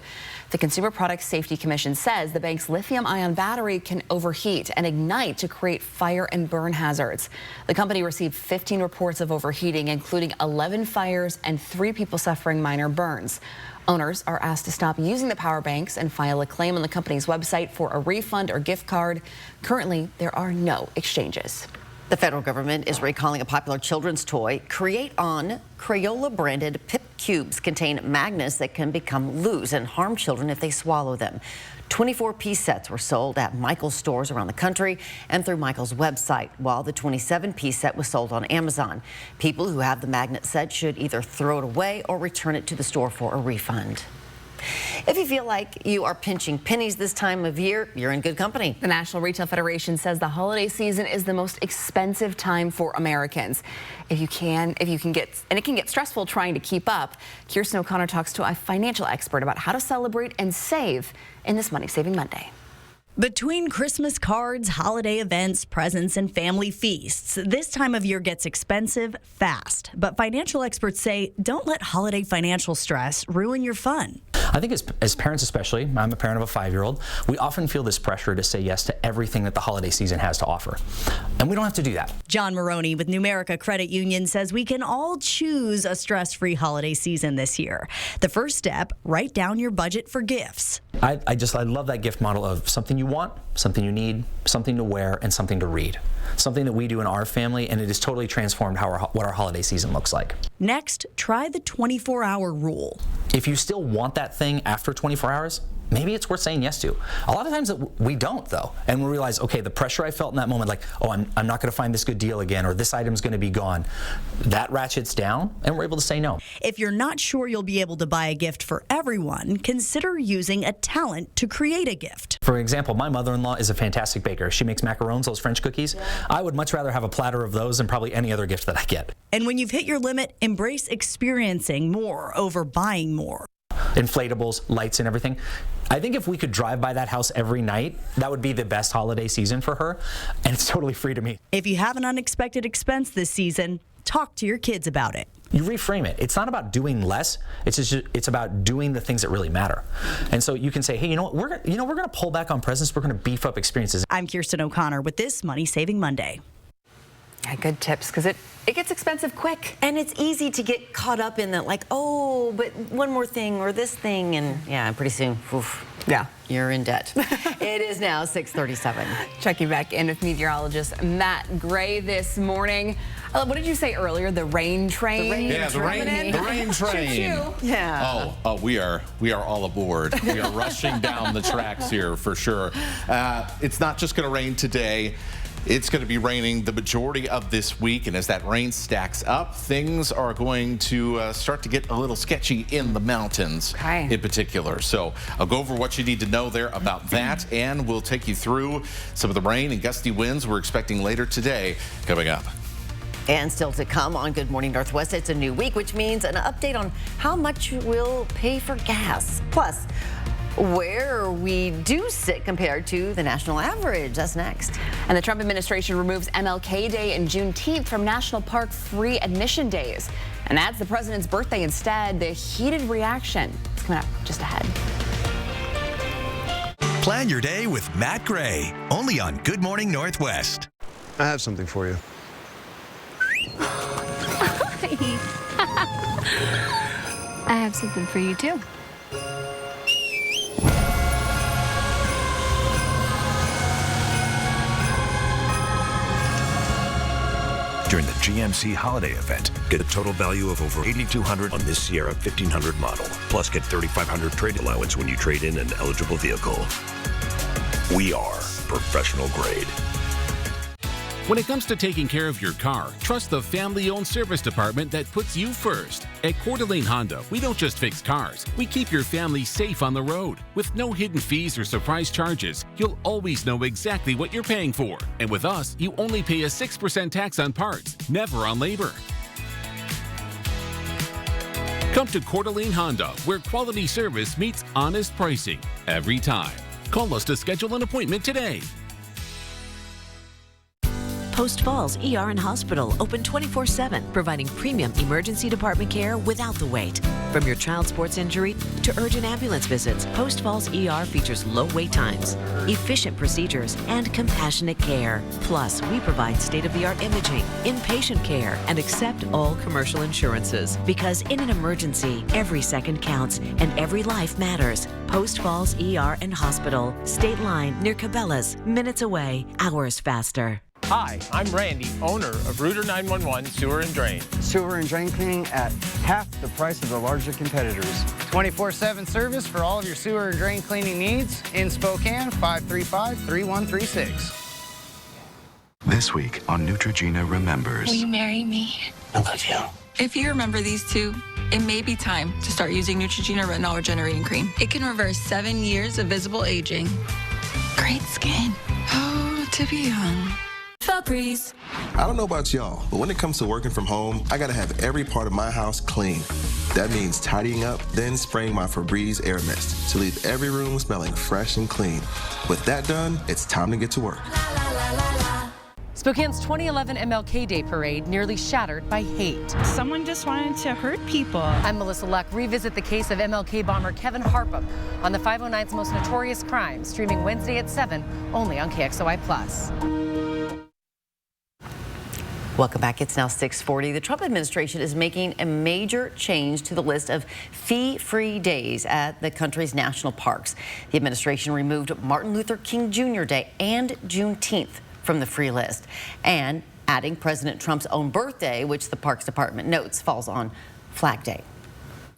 S3: The Consumer Product Safety Commission says the bank's lithium-ion battery can overheat and ignite to create fire and burn hazards. The company received 15 reports of overheating, including 11 fires and 3 people suffering minor burns. Owners are asked to stop using the power banks and file a claim on the company's website for a refund or gift card. Currently, there are no exchanges.
S1: The federal government is recalling a popular children's toy. Create On Crayola branded Pip Cubes contain magnets that can become loose and harm children if they swallow them. 24-piece sets were sold at Michael's stores around the country and through Michael's website, while the 27-piece set was sold on Amazon. People who have the magnet set should either throw it away or return it to the store for a refund. If you feel like you are pinching pennies this time of year, you're in good company.
S3: The National Retail Federation says the holiday season is the most expensive time for Americans. If you can get, and it can get stressful trying to keep up. Kirsten O'Connor talks to a financial expert about how to celebrate and save in this Money Saving Monday.
S4: Between Christmas cards, holiday events, presents, and family feasts, this time of year gets expensive fast. But financial experts say don't let holiday financial stress ruin your fun.
S9: I think as parents especially, I'm a parent of a 5-year-old, we often feel this pressure to say yes to everything that the holiday season has to offer. And we don't have to do that.
S4: John Maroney with Numerica Credit Union says we can all choose a stress-free holiday season this year. The first step, write down your budget for gifts.
S9: I love that gift model of something you want, something you need, something to wear, and something to read. Something that we do in our family, and it has totally transformed what our holiday season looks like.
S4: Next, try the 24-hour rule.
S9: If you still want that thing after 24 hours, maybe it's worth saying yes to. A lot of times we don't, though, and we realize, okay, the pressure I felt in that moment, like, oh, I'm not going to find this good deal again, or this item's going to be gone, that ratchets down, and we're able to say no.
S4: If you're not sure you'll be able to buy a gift for everyone, consider using a talent to create a gift.
S9: For example, my mother-in-law is a fantastic baker. She makes macarons, those French cookies. Yeah. I would much rather have a platter of those than probably any other gift that I get.
S4: And when you've hit your limit, embrace experiencing more over buying more.
S9: Inflatables, lights, and everything. I think if we could drive by that house every night, that would be the best holiday season for her, and it's totally free to me.
S4: If you have an unexpected expense this season, talk to your kids about it.
S9: You reframe it. It's not about doing less. It's about doing the things that really matter. And so you can say, hey, you know what? We're going to pull back on presents. We're going to beef up experiences.
S4: I'm Kirsten O'Connor with this Money Saving Monday.
S3: Yeah, good tips, because it gets expensive quick.
S1: And it's easy to get caught up in that, like, oh, but one more thing or this thing. And yeah, pretty soon, oof, yeah, you're in debt. It is now 6:37.
S3: Checking back in with meteorologist Matt Gray this morning. What did you say earlier? The rain train?
S2: The rain train.
S1: Yeah.
S2: Oh, we are all aboard. We are rushing down the tracks here for sure. It's not just going to rain today. It's going to be raining the majority of this week, and as that rain stacks up, things are going to start to get a little sketchy in the mountains in particular. So I'll go over what you need to know there about that, and we'll take you through some of the rain and gusty winds we're expecting later today coming up.
S1: And still to come on Good Morning Northwest, it's a new week, which means an update on how much we'll pay for gas. Plus, where we do sit compared to the national average. That's next.
S3: And the Trump administration removes MLK Day and Juneteenth from national park free admission days and adds the president's birthday instead. The heated reaction is coming up just ahead.
S10: Plan your day with Matt Gray, only on Good Morning Northwest.
S12: I have something for you.
S13: I have something for you too.
S10: During the GMC holiday event, get a total value of over $8,200 on this Sierra 1500 model. Plus, get $3,500 trade allowance when you trade in an eligible vehicle. We are professional grade.
S11: When it comes to taking care of your car, trust the family-owned service department that puts you first. At Coeur d'Alene Honda, we don't just fix cars, we keep your family safe on the road. With no hidden fees or surprise charges, you'll always know exactly what you're paying for. And with us, you only pay a 6% tax on parts, never on labor. Come to Coeur d'Alene Honda, where quality service meets honest pricing every time. Call us to schedule an appointment today.
S12: Post Falls ER and Hospital, open 24/7, providing premium emergency department care without the wait. From your child sports injury to urgent ambulance visits, Post Falls ER features low wait times, efficient procedures, and compassionate care. Plus, we provide state-of-the-art imaging, inpatient care, and accept all commercial insurances. Because in an emergency, every second counts and every life matters. Post Falls ER and Hospital, State Line near Cabela's, minutes away, hours faster.
S14: Hi, I'm Randy, owner of Rooter 911 Sewer and Drain.
S15: Sewer and drain cleaning at half the price of the larger competitors. 24/7 service for all of your sewer and drain cleaning needs in Spokane, 535-3136.
S16: This week on Neutrogena Remembers.
S18: Will you marry me?
S16: I love you.
S18: If you remember these two, it may be time to start using Neutrogena Retinol Regenerating Cream. It can reverse 7 years of visible aging. Great skin. Oh, to be young. Febreze.
S25: I don't know about y'all, but when it comes to working from home, I gotta have every part of my house clean. That means tidying up, then spraying my Febreze Air Mist to leave every room smelling fresh and clean. With that done, it's time to get to work.
S7: Spokane's 2011 MLK Day Parade nearly shattered by hate.
S8: Someone just wanted to hurt people.
S7: I'm Melissa Luck. Revisit the case of MLK bomber Kevin Harpum on the 509's Most Notorious Crimes, streaming Wednesday at 7, only on KXOI+.
S1: Welcome back. It's now 6:40. The Trump administration is making a major change to the list of fee-free days at the country's national parks. The administration removed Martin Luther King Jr. Day and Juneteenth from the free list, and adding President Trump's own birthday, which the Parks Department notes falls on Flag Day.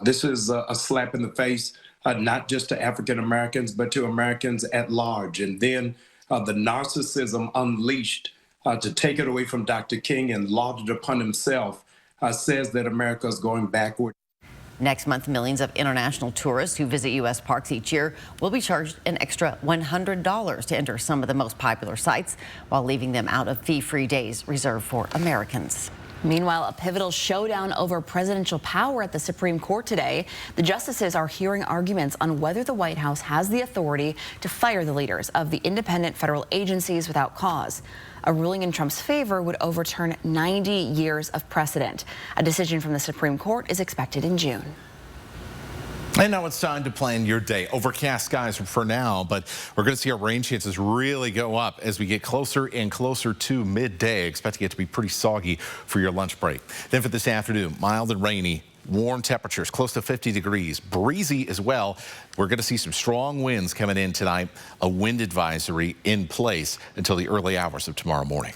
S28: This is a slap in the face, not just to African Americans, but to Americans at large. And then the narcissism unleashed to take it away from Dr. King and laud it upon himself says that America is going backward.
S1: Next month, millions of international tourists who visit U.S. parks each year will be charged an extra $100 to enter some of the most popular sites, while leaving them out of fee-free days reserved for Americans.
S3: Meanwhile, a pivotal showdown over presidential power at the Supreme Court today. The justices are hearing arguments on whether the White House has the authority to fire the leaders of the independent federal agencies without cause. A ruling in Trump's favor would overturn 90 years of precedent. A decision from the Supreme Court is expected in June.
S2: And now it's time to plan your day. Overcast skies for now, but we're going to see our rain chances really go up as we get closer and closer to midday. Expecting it to be pretty soggy for your lunch break. Then for this afternoon, mild and rainy. Warm temperatures, close to 50 degrees. Breezy as well. We're going to see some strong winds coming in tonight. A wind advisory in place until the early hours of tomorrow morning.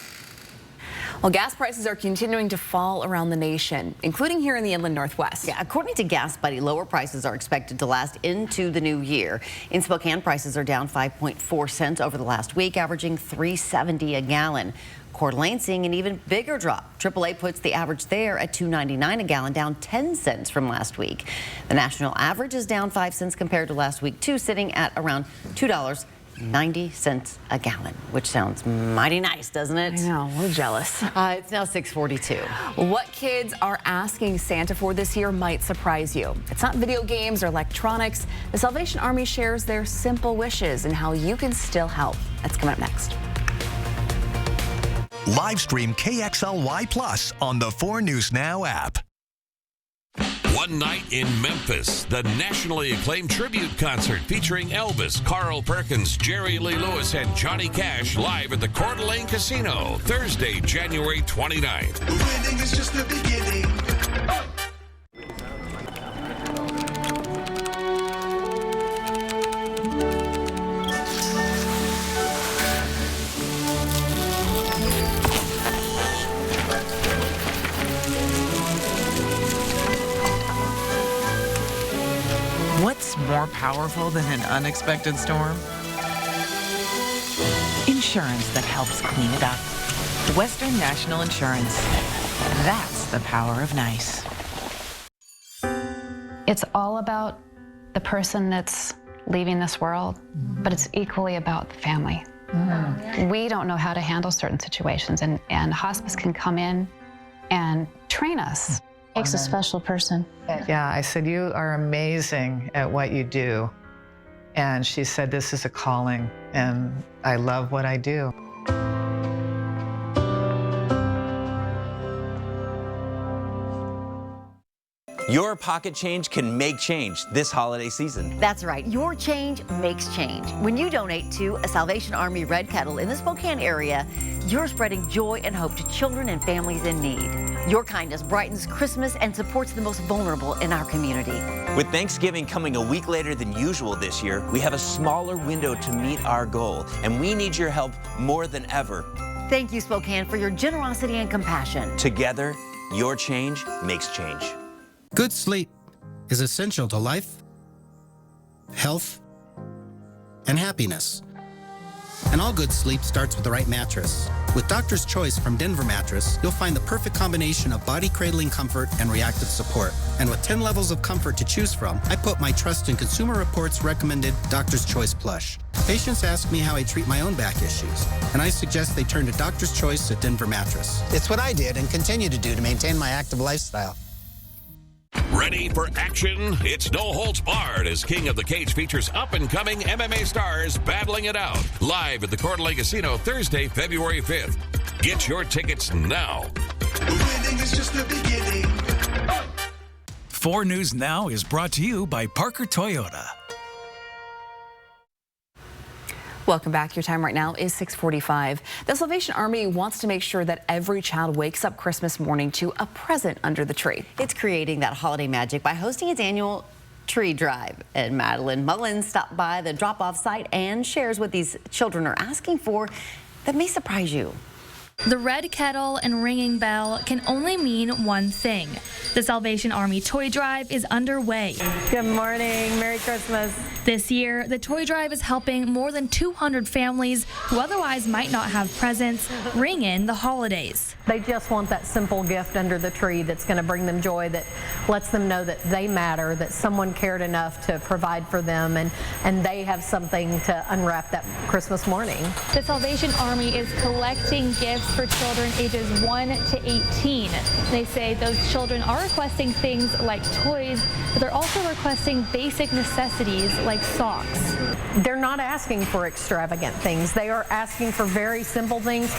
S3: Well, gas prices are continuing to fall around the nation, including here in the Inland Northwest.
S1: Yeah, according to Gas Buddy, lower prices are expected to last into the new year. In Spokane, prices are down 5.4 cents over the last week, averaging $3.70 a gallon. Coeur d'Alene seeing an even bigger drop. AAA puts the average there at $2.99 a gallon, down 10 cents from last week. The national average is down 5 cents compared to last week, too, sitting at around $2.90 a gallon, which sounds mighty nice, doesn't it?
S3: I know, we're jealous.
S1: It's now 6:42.
S3: What kids are asking Santa for this year might surprise you. It's not video games or electronics. The Salvation Army shares their simple wishes and how you can still help. That's coming up next.
S29: Live stream KXLY Plus on the 4 News Now app.
S30: One night in Memphis, the nationally acclaimed tribute concert featuring Elvis, Carl Perkins, Jerry Lee Lewis, and Johnny Cash live at the Coeur d'Alene Casino, Thursday, January 29th.
S31: Winning is just the beginning.
S32: What's more powerful than an unexpected storm? Insurance that helps clean it up. Western National Insurance. That's the power of nice.
S13: It's all about the person that's leaving this world, but it's equally about the family. We don't know how to handle certain situations, and hospice can come in and train us. Takes a special person.
S32: Yeah, I said, you are amazing at what you do. And she said, this is a calling, and I love what I do.
S5: Your pocket change can make change this holiday season.
S1: That's right. Your change makes change. When you donate to a Salvation Army Red Kettle in the Spokane area, you're spreading joy and hope to children and families in need. Your kindness brightens Christmas and supports the most vulnerable in our community.
S5: With Thanksgiving coming a week later than usual this year, we have a smaller window to meet our goal, and we need your help more than ever.
S1: Thank you, Spokane, for your generosity and compassion.
S5: Together, your change makes change.
S6: Good sleep is essential to life, health, and happiness. And all good sleep starts with the right mattress. With Doctor's Choice from Denver Mattress, you'll find the perfect combination of body cradling comfort and reactive support. And with 10 levels of comfort to choose from, I put my trust in Consumer Reports' recommended Doctor's Choice Plush. Patients ask me how I treat my own back issues, and I suggest they turn to Doctor's Choice at Denver Mattress. It's what I did and continue to do to maintain my active lifestyle.
S30: Ready for action? It's no holds barred as King of the Cage features up-and-coming MMA stars battling it out. Live at the Coeur d'Alene Casino Thursday, February 5th. Get your tickets now.
S31: Winning is just the beginning.
S29: 4 News Now is brought to you by Parker Toyota.
S3: Welcome back. Your time right now is 6:45. The Salvation Army wants to make sure that every child wakes up Christmas morning to a present under the tree.
S1: It's creating that holiday magic by hosting its annual tree drive. And Madeline Mullins stopped by the drop-off site and shares what these children are asking for that may surprise you.
S9: The red kettle and ringing bell can only mean one thing. The Salvation Army Toy Drive is underway.
S17: Good morning. Merry Christmas.
S9: This year, the Toy Drive is helping more than 200 families who otherwise might not have presents ring in the holidays.
S17: They just want that simple gift under the tree that's going to bring them joy, that lets them know that they matter, that someone cared enough to provide for them, and they have something to unwrap that Christmas morning.
S9: The Salvation Army is collecting gifts for children ages 1 to 18. They say those children are requesting things like toys, but they're also requesting basic necessities like socks.
S17: They're not asking for extravagant things. They are asking for very simple things.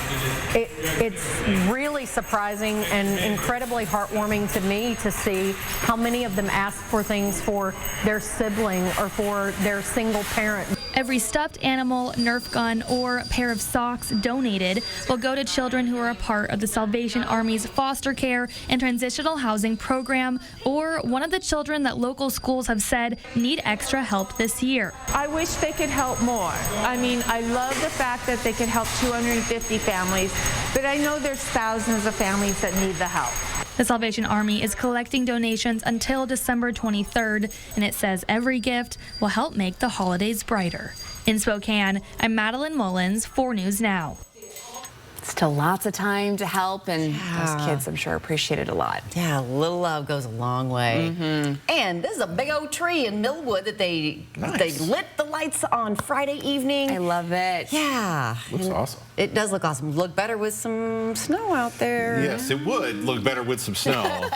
S17: It's really surprising and incredibly heartwarming to me to see how many of them ask for things for their sibling or for their single parent.
S9: Every stuffed animal, Nerf gun, or pair of socks donated will go to children who are a part of the Salvation Army's foster care and transitional housing program, or one of the children that local schools have said need extra help this year.
S19: I wish they could help more. I mean, I love the fact that they could help 250 families, but I know there's thousands of families that need the help.
S9: The Salvation Army is collecting donations until December 23rd, and it says every gift will help make the holidays brighter. In Spokane, I'm Madeline Mullins, 4 News Now.
S3: Still lots of time to help, and those kids, I'm sure, appreciate it a lot.
S1: Yeah, a little love goes a long way. And this is a big old tree in Millwood that they lit the lights on Friday evening.
S3: I love it.
S1: Yeah.
S2: Looks awesome.
S1: It does look awesome. Look better with some snow out there.
S2: Yes, it would look better with some snow.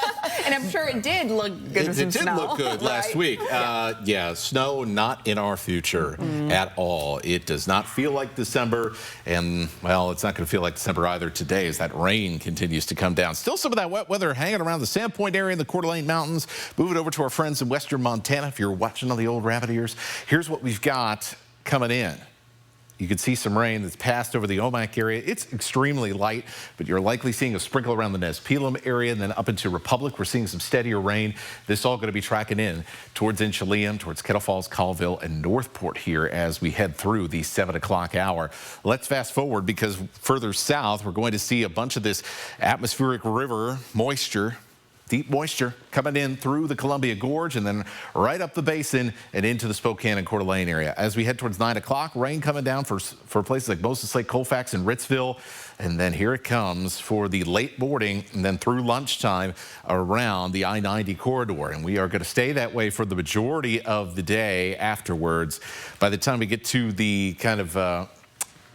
S3: And I'm sure it did look good with some snow.
S2: It did look good last week. Yeah, snow not in our future at all. It does not feel like December, and, well, it's not going to feel like December either today as that rain continues to come down. Still some of that wet weather hanging around the Sandpoint area in the Coeur d'Alene Mountains. Moving over to our friends in western Montana. If you're watching on the old rabbit ears, here's what we've got coming in. You can see some rain that's passed over the Omak area. It's extremely light, but you're likely seeing a sprinkle around the Nez Pelham area, and then up into Republic, we're seeing some steadier rain. This all going to be tracking in towards Inchelium, towards Kettle Falls, Colville, and Northport here as we head through the 7 o'clock hour. Let's fast forward, because further south, we're going to see a bunch of this atmospheric river moisture. deep moisture coming in through the Columbia Gorge and then right up the basin and into the Spokane and Coeur d'Alene area. As we head towards 9 o'clock, rain coming down for places like Moses Lake, Colfax, and Ritzville. And then here it comes for the late morning and then through lunchtime around the I-90 corridor. And we are going to stay that way for the majority of the day afterwards. By the time we get to the kind of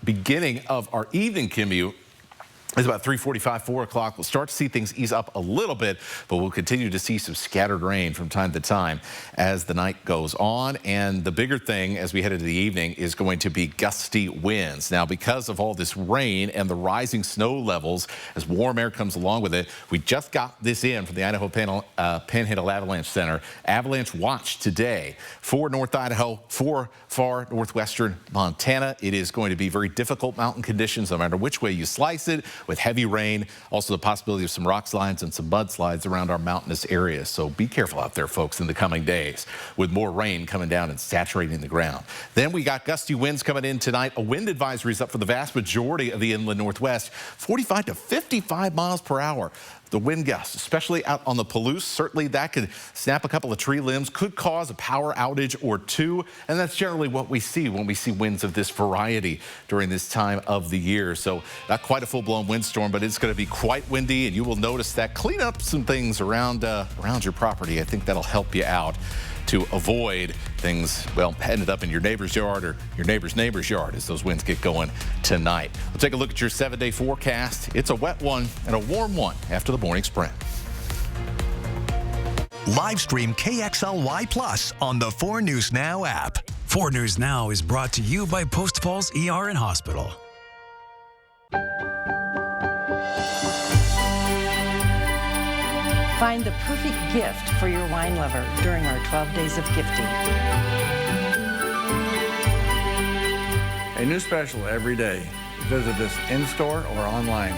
S2: beginning of our evening commute, it's about 3:45, 4 o'clock. We'll start to see things ease up a little bit, but we'll continue to see some scattered rain from time to time as the night goes on. And the bigger thing as we head into the evening is going to be gusty winds. Now, because of all this rain and the rising snow levels, as warm air comes along with it, we just got this in from the Idaho Panhandle Avalanche Center. Avalanche watch today for North Idaho, for far northwestern Montana. It is going to be very difficult mountain conditions no matter which way you slice it, with heavy rain, also the possibility of some rock slides and some mudslides around our mountainous areas. So be careful out there, folks, in the coming days with more rain coming down and saturating the ground. Then we got gusty winds coming in tonight. A wind advisory is up for the vast majority of the inland Northwest, 45 to 55 miles per hour. The wind gusts, especially out on the Palouse, certainly that could snap a couple of tree limbs, could cause a power outage or two, and that's generally what we see when we see winds of this variety during this time of the year. So not quite a full-blown windstorm, but it's going to be quite windy, and you will notice that. Clean up some things around your property. I think that'll help you out to avoid things, well, ended up in your neighbor's yard or your neighbor's yard as those winds get going tonight. We'll take a look at your 7-day forecast. It's a wet one and a warm one after the morning sprint.
S4: Live stream KXLY Plus on the 4 News Now app.
S29: 4 News Now is brought to you by Post Falls ER and Hospital.
S10: Find the perfect gift for your wine lover during our 12 days of gifting.
S11: A new special every day. Visit us in-store or online.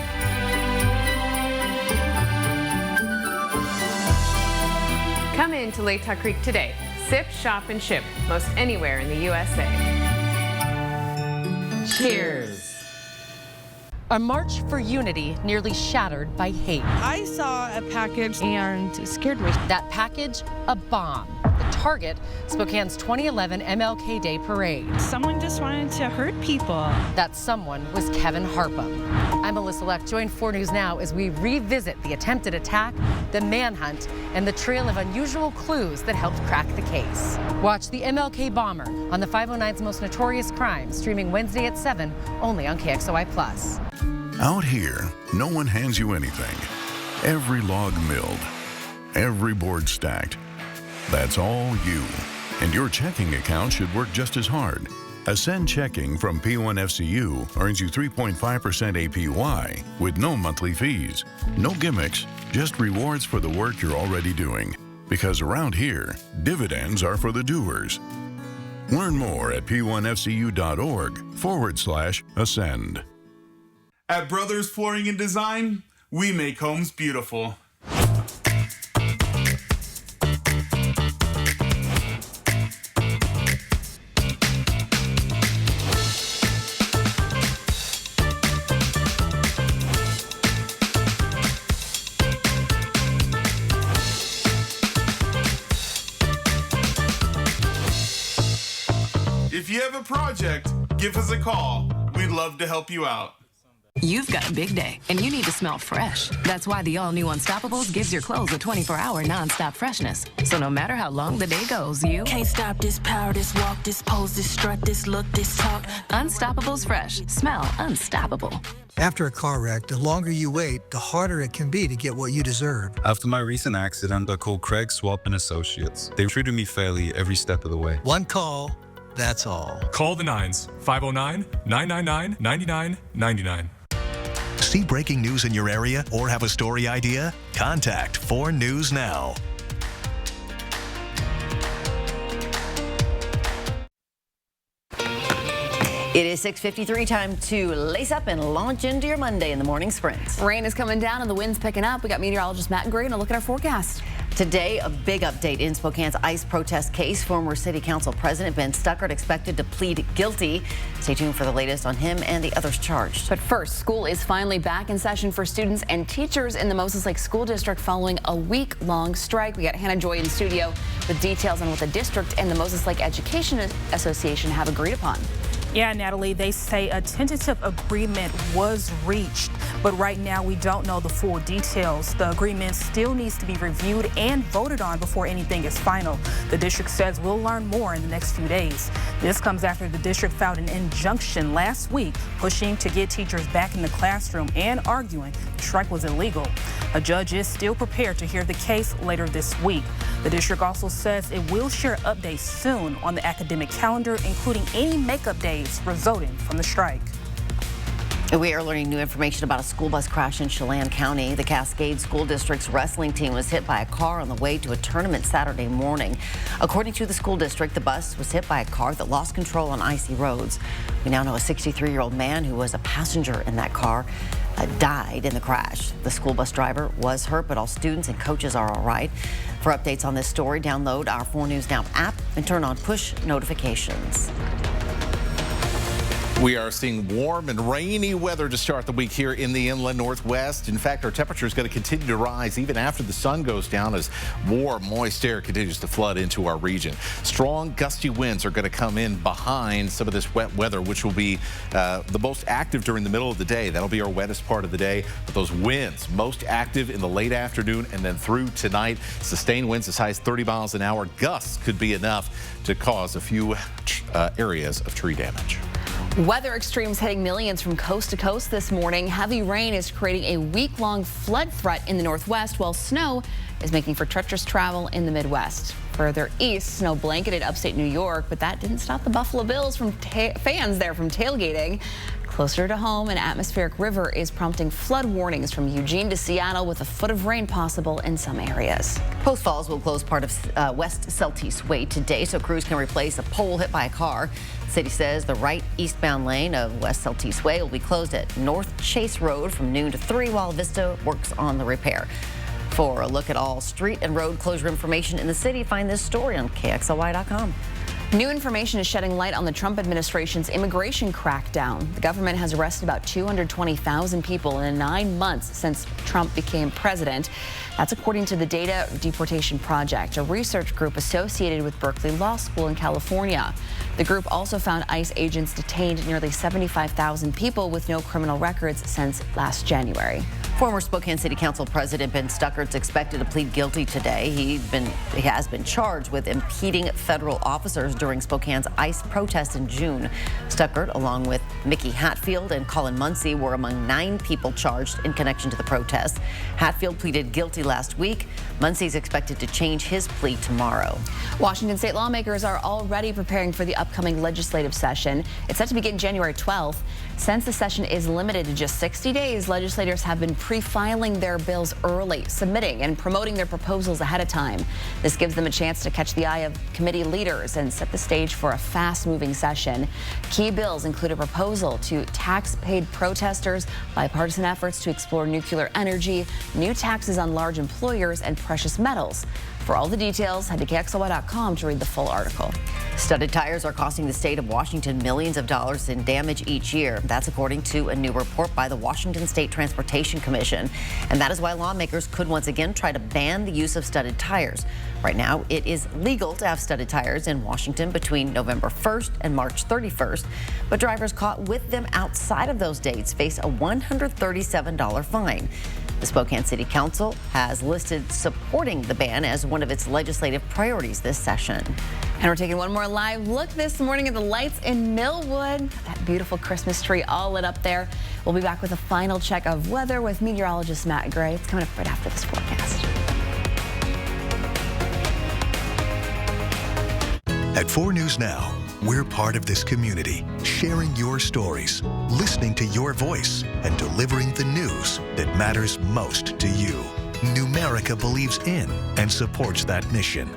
S12: Come in to Lake Creek today. Sip, shop, and ship most anywhere in the USA. Cheers.
S7: A march for unity nearly shattered by hate.
S8: I saw a package and it scared me.
S7: That package, a bomb. The target, Spokane's 2011 MLK Day Parade.
S8: Someone just wanted to hurt people.
S7: That someone was Kevin Harpum. I'm Melissa Leck. Join 4 News Now as we revisit the attempted attack, the manhunt, and the trail of unusual clues that helped crack the case. Watch the MLK Bomber on the 509's Most Notorious Crimes, streaming Wednesday at 7, only on KXOI+.
S14: Out here, no one hands you anything. Every log milled, every board stacked. That's all you. And your checking account should work just as hard. Ascend Checking from P1FCU earns you 3.5% APY with no monthly fees. No gimmicks, just rewards for the work you're already doing. Because around here, dividends are for the doers. Learn more at p1fcu.org/ascend.
S20: At Brothers Flooring and Design, we make homes beautiful. If you have a project, give us a call. We'd love to help you out.
S21: You've got a big day, and you need to smell fresh. That's why the all-new Unstoppables gives your clothes a 24-hour non-stop freshness. So no matter how long the day goes, you
S22: can't stop this power, this walk, this pose, this strut, this look, this talk.
S21: Unstoppables Fresh. Smell unstoppable.
S23: After a car wreck, the longer you wait, the harder it can be to get what you deserve.
S24: After my recent accident, I called Craig Swap and Associates. They treated me fairly every step of the way.
S23: One call, that's all.
S26: Call the 9s, 509-999-9999.
S4: See breaking news in your area or have a story idea? Contact 4 News Now.
S1: It is 6:53, time to lace up and launch into your Monday in the morning sprint.
S3: Rain is coming down and the wind's picking up. We got meteorologist Matt Gray and a look at our forecast.
S1: Today, a big update in Spokane's ICE protest case. Former City Council President Ben Stuckert expected to plead guilty. Stay tuned for the latest on him and the others charged.
S3: But first, school is finally back in session for students and teachers in the Moses Lake School District following a week-long strike. We got Hannah Joy in studio with details on what the district and the Moses Lake Education Association have agreed upon.
S5: Yeah, Natalie, they say a tentative agreement was reached, but right now we don't know the full details. The agreement still needs to be reviewed and voted on before anything is final. The district says we'll learn more in the next few days. This comes after the district filed an injunction last week pushing to get teachers back in the classroom and arguing the strike was illegal. A judge is still prepared to hear the case later this week. The district also says it will share updates soon on the academic calendar, including any makeup days resulting from the strike.
S1: We are learning new information about a school bus crash in Chelan County. The Cascade School District's wrestling team was hit by a car on the way to a tournament Saturday morning. According to the school district, the bus was hit by a car that lost control on icy roads. We now know a 63-year-old man who was a passenger in that car died in the crash. The school bus driver was hurt, but all students and coaches are all right. For updates on this story, download our 4 News Now app and turn on push notifications.
S2: We are seeing warm and rainy weather to start the week here in the inland Northwest. In fact, our temperature is going to continue to rise even after the sun goes down as warm, moist air continues to flood into our region. Strong, gusty winds are going to come in behind some of this wet weather, which will be the most active during the middle of the day. That'll be our wettest part of the day. But those winds most active in the late afternoon and then through tonight. Sustained winds as high as 30 miles an hour. Gusts could be enough to cause a few areas of tree damage.
S3: Weather extremes hitting millions from coast to coast this morning. Heavy rain is creating a week-long flood threat in the Northwest, while snow is making for treacherous travel in the Midwest. Further east, snow blanketed upstate New York, but that didn't stop the Buffalo Bills from fans there from tailgating. Closer to home, an atmospheric river is prompting flood warnings from Eugene to Seattle, with a foot of rain possible in some areas.
S1: Post Falls will close part of West Celtice Way today so crews can replace a pole hit by a car. The city says the right eastbound lane of West Celtice Way will be closed at North Chase Road from noon to 3 while Vista works on the repair. For a look at all street and road closure information in the city, find this story on KXLY.com.
S3: New information is shedding light on the Trump administration's immigration crackdown. The government has arrested about 220,000 people in 9 months since Trump became president. That's according to the Data Deportation Project, a research group associated with Berkeley Law School in California. The group also found ICE agents detained nearly 75,000 people with no criminal records since last January.
S1: Former Spokane City Council President Ben Stuckert's expected to plead guilty today. He has been charged with impeding federal officers during Spokane's ICE protest in June. Stuckert, along with Mickey Hatfield and Colin Muncy, were among 9 people charged in connection to the protest. Hatfield pleaded guilty last week. Muncy is expected to change his plea tomorrow.
S3: Washington state lawmakers are already preparing for the upcoming legislative session. It's set to begin January 12th. Since the session is limited to just 60 days, legislators have been pre-filing their bills early, submitting and promoting their proposals ahead of time. This gives them a chance to catch the eye of committee leaders and set the stage for a fast-moving session. Key bills include a proposal to tax paid protesters, bipartisan efforts to explore nuclear energy, new taxes on large employers, and precious metals. For all the details, head to KXLY.com to read the full article.
S1: Studded tires are costing the state of Washington millions of dollars in damage each year. That's according to a new report by the Washington State Transportation Commission. And that is why lawmakers could once again try to ban the use of studded tires. Right now, it is legal to have studded tires in Washington between November 1st and March 31st. But drivers caught with them outside of those dates face a $137 fine. The Spokane City Council has listed supporting the ban as one of its legislative priorities this session.
S3: And we're taking one more live look this morning at the lights in Millwood. That beautiful Christmas tree all lit up there. We'll be back with a final check of weather with meteorologist Matt Gray. It's coming up right after this forecast.
S4: At 4 News Now, we're part of this community, sharing your stories, listening to your voice, and delivering the news that matters most to you. Numerica believes in and supports that mission.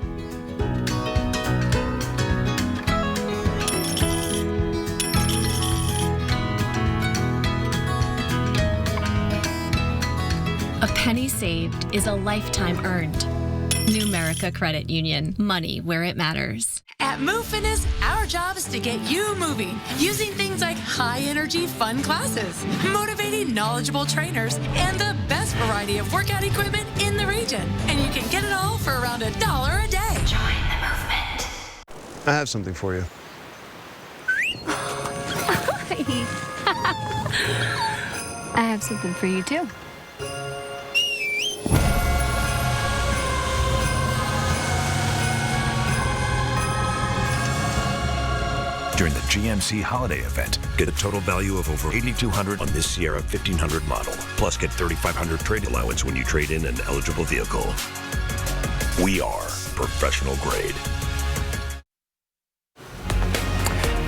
S6: A penny saved is a lifetime earned. Numerica Credit Union. Money where it matters.
S13: At Move Fitness, our job is to get you moving using things like high-energy, fun classes, motivating, knowledgeable trainers, and the best variety of workout equipment in the region. And you can get it all for around $1 a day. Join the movement.
S15: I have something for you.
S6: I have something for you, too.
S16: During the GMC holiday event, get a total value of over $8,200 on this Sierra 1500 model. Plus, get $3,500 trade allowance when you trade in an eligible vehicle. We are professional grade.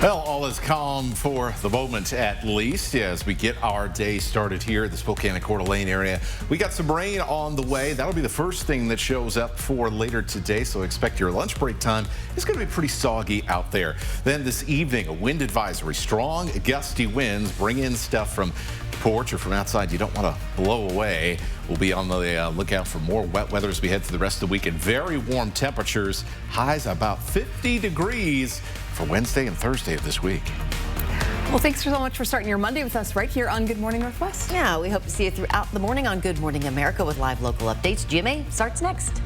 S2: Well, all is calm for the moment, at least, as we get our day started here at the Spokane and Coeur d'Alene area. We got some rain on the way. That'll be the first thing that shows up for later today, so expect your lunch break time. It's going to be pretty soggy out there. Then this evening, a wind advisory. Strong, gusty winds bring in stuff from porch or from outside you don't want to blow away. We'll be on the lookout for more wet weather as we head through the rest of the week, and very warm temperatures. Highs about 50 degrees for Wednesday and Thursday of this week.
S3: Well, thanks so much for starting your Monday with us right here on Good Morning Northwest.
S1: Yeah, we hope to see you throughout the morning on Good Morning America with live local updates. GMA starts next.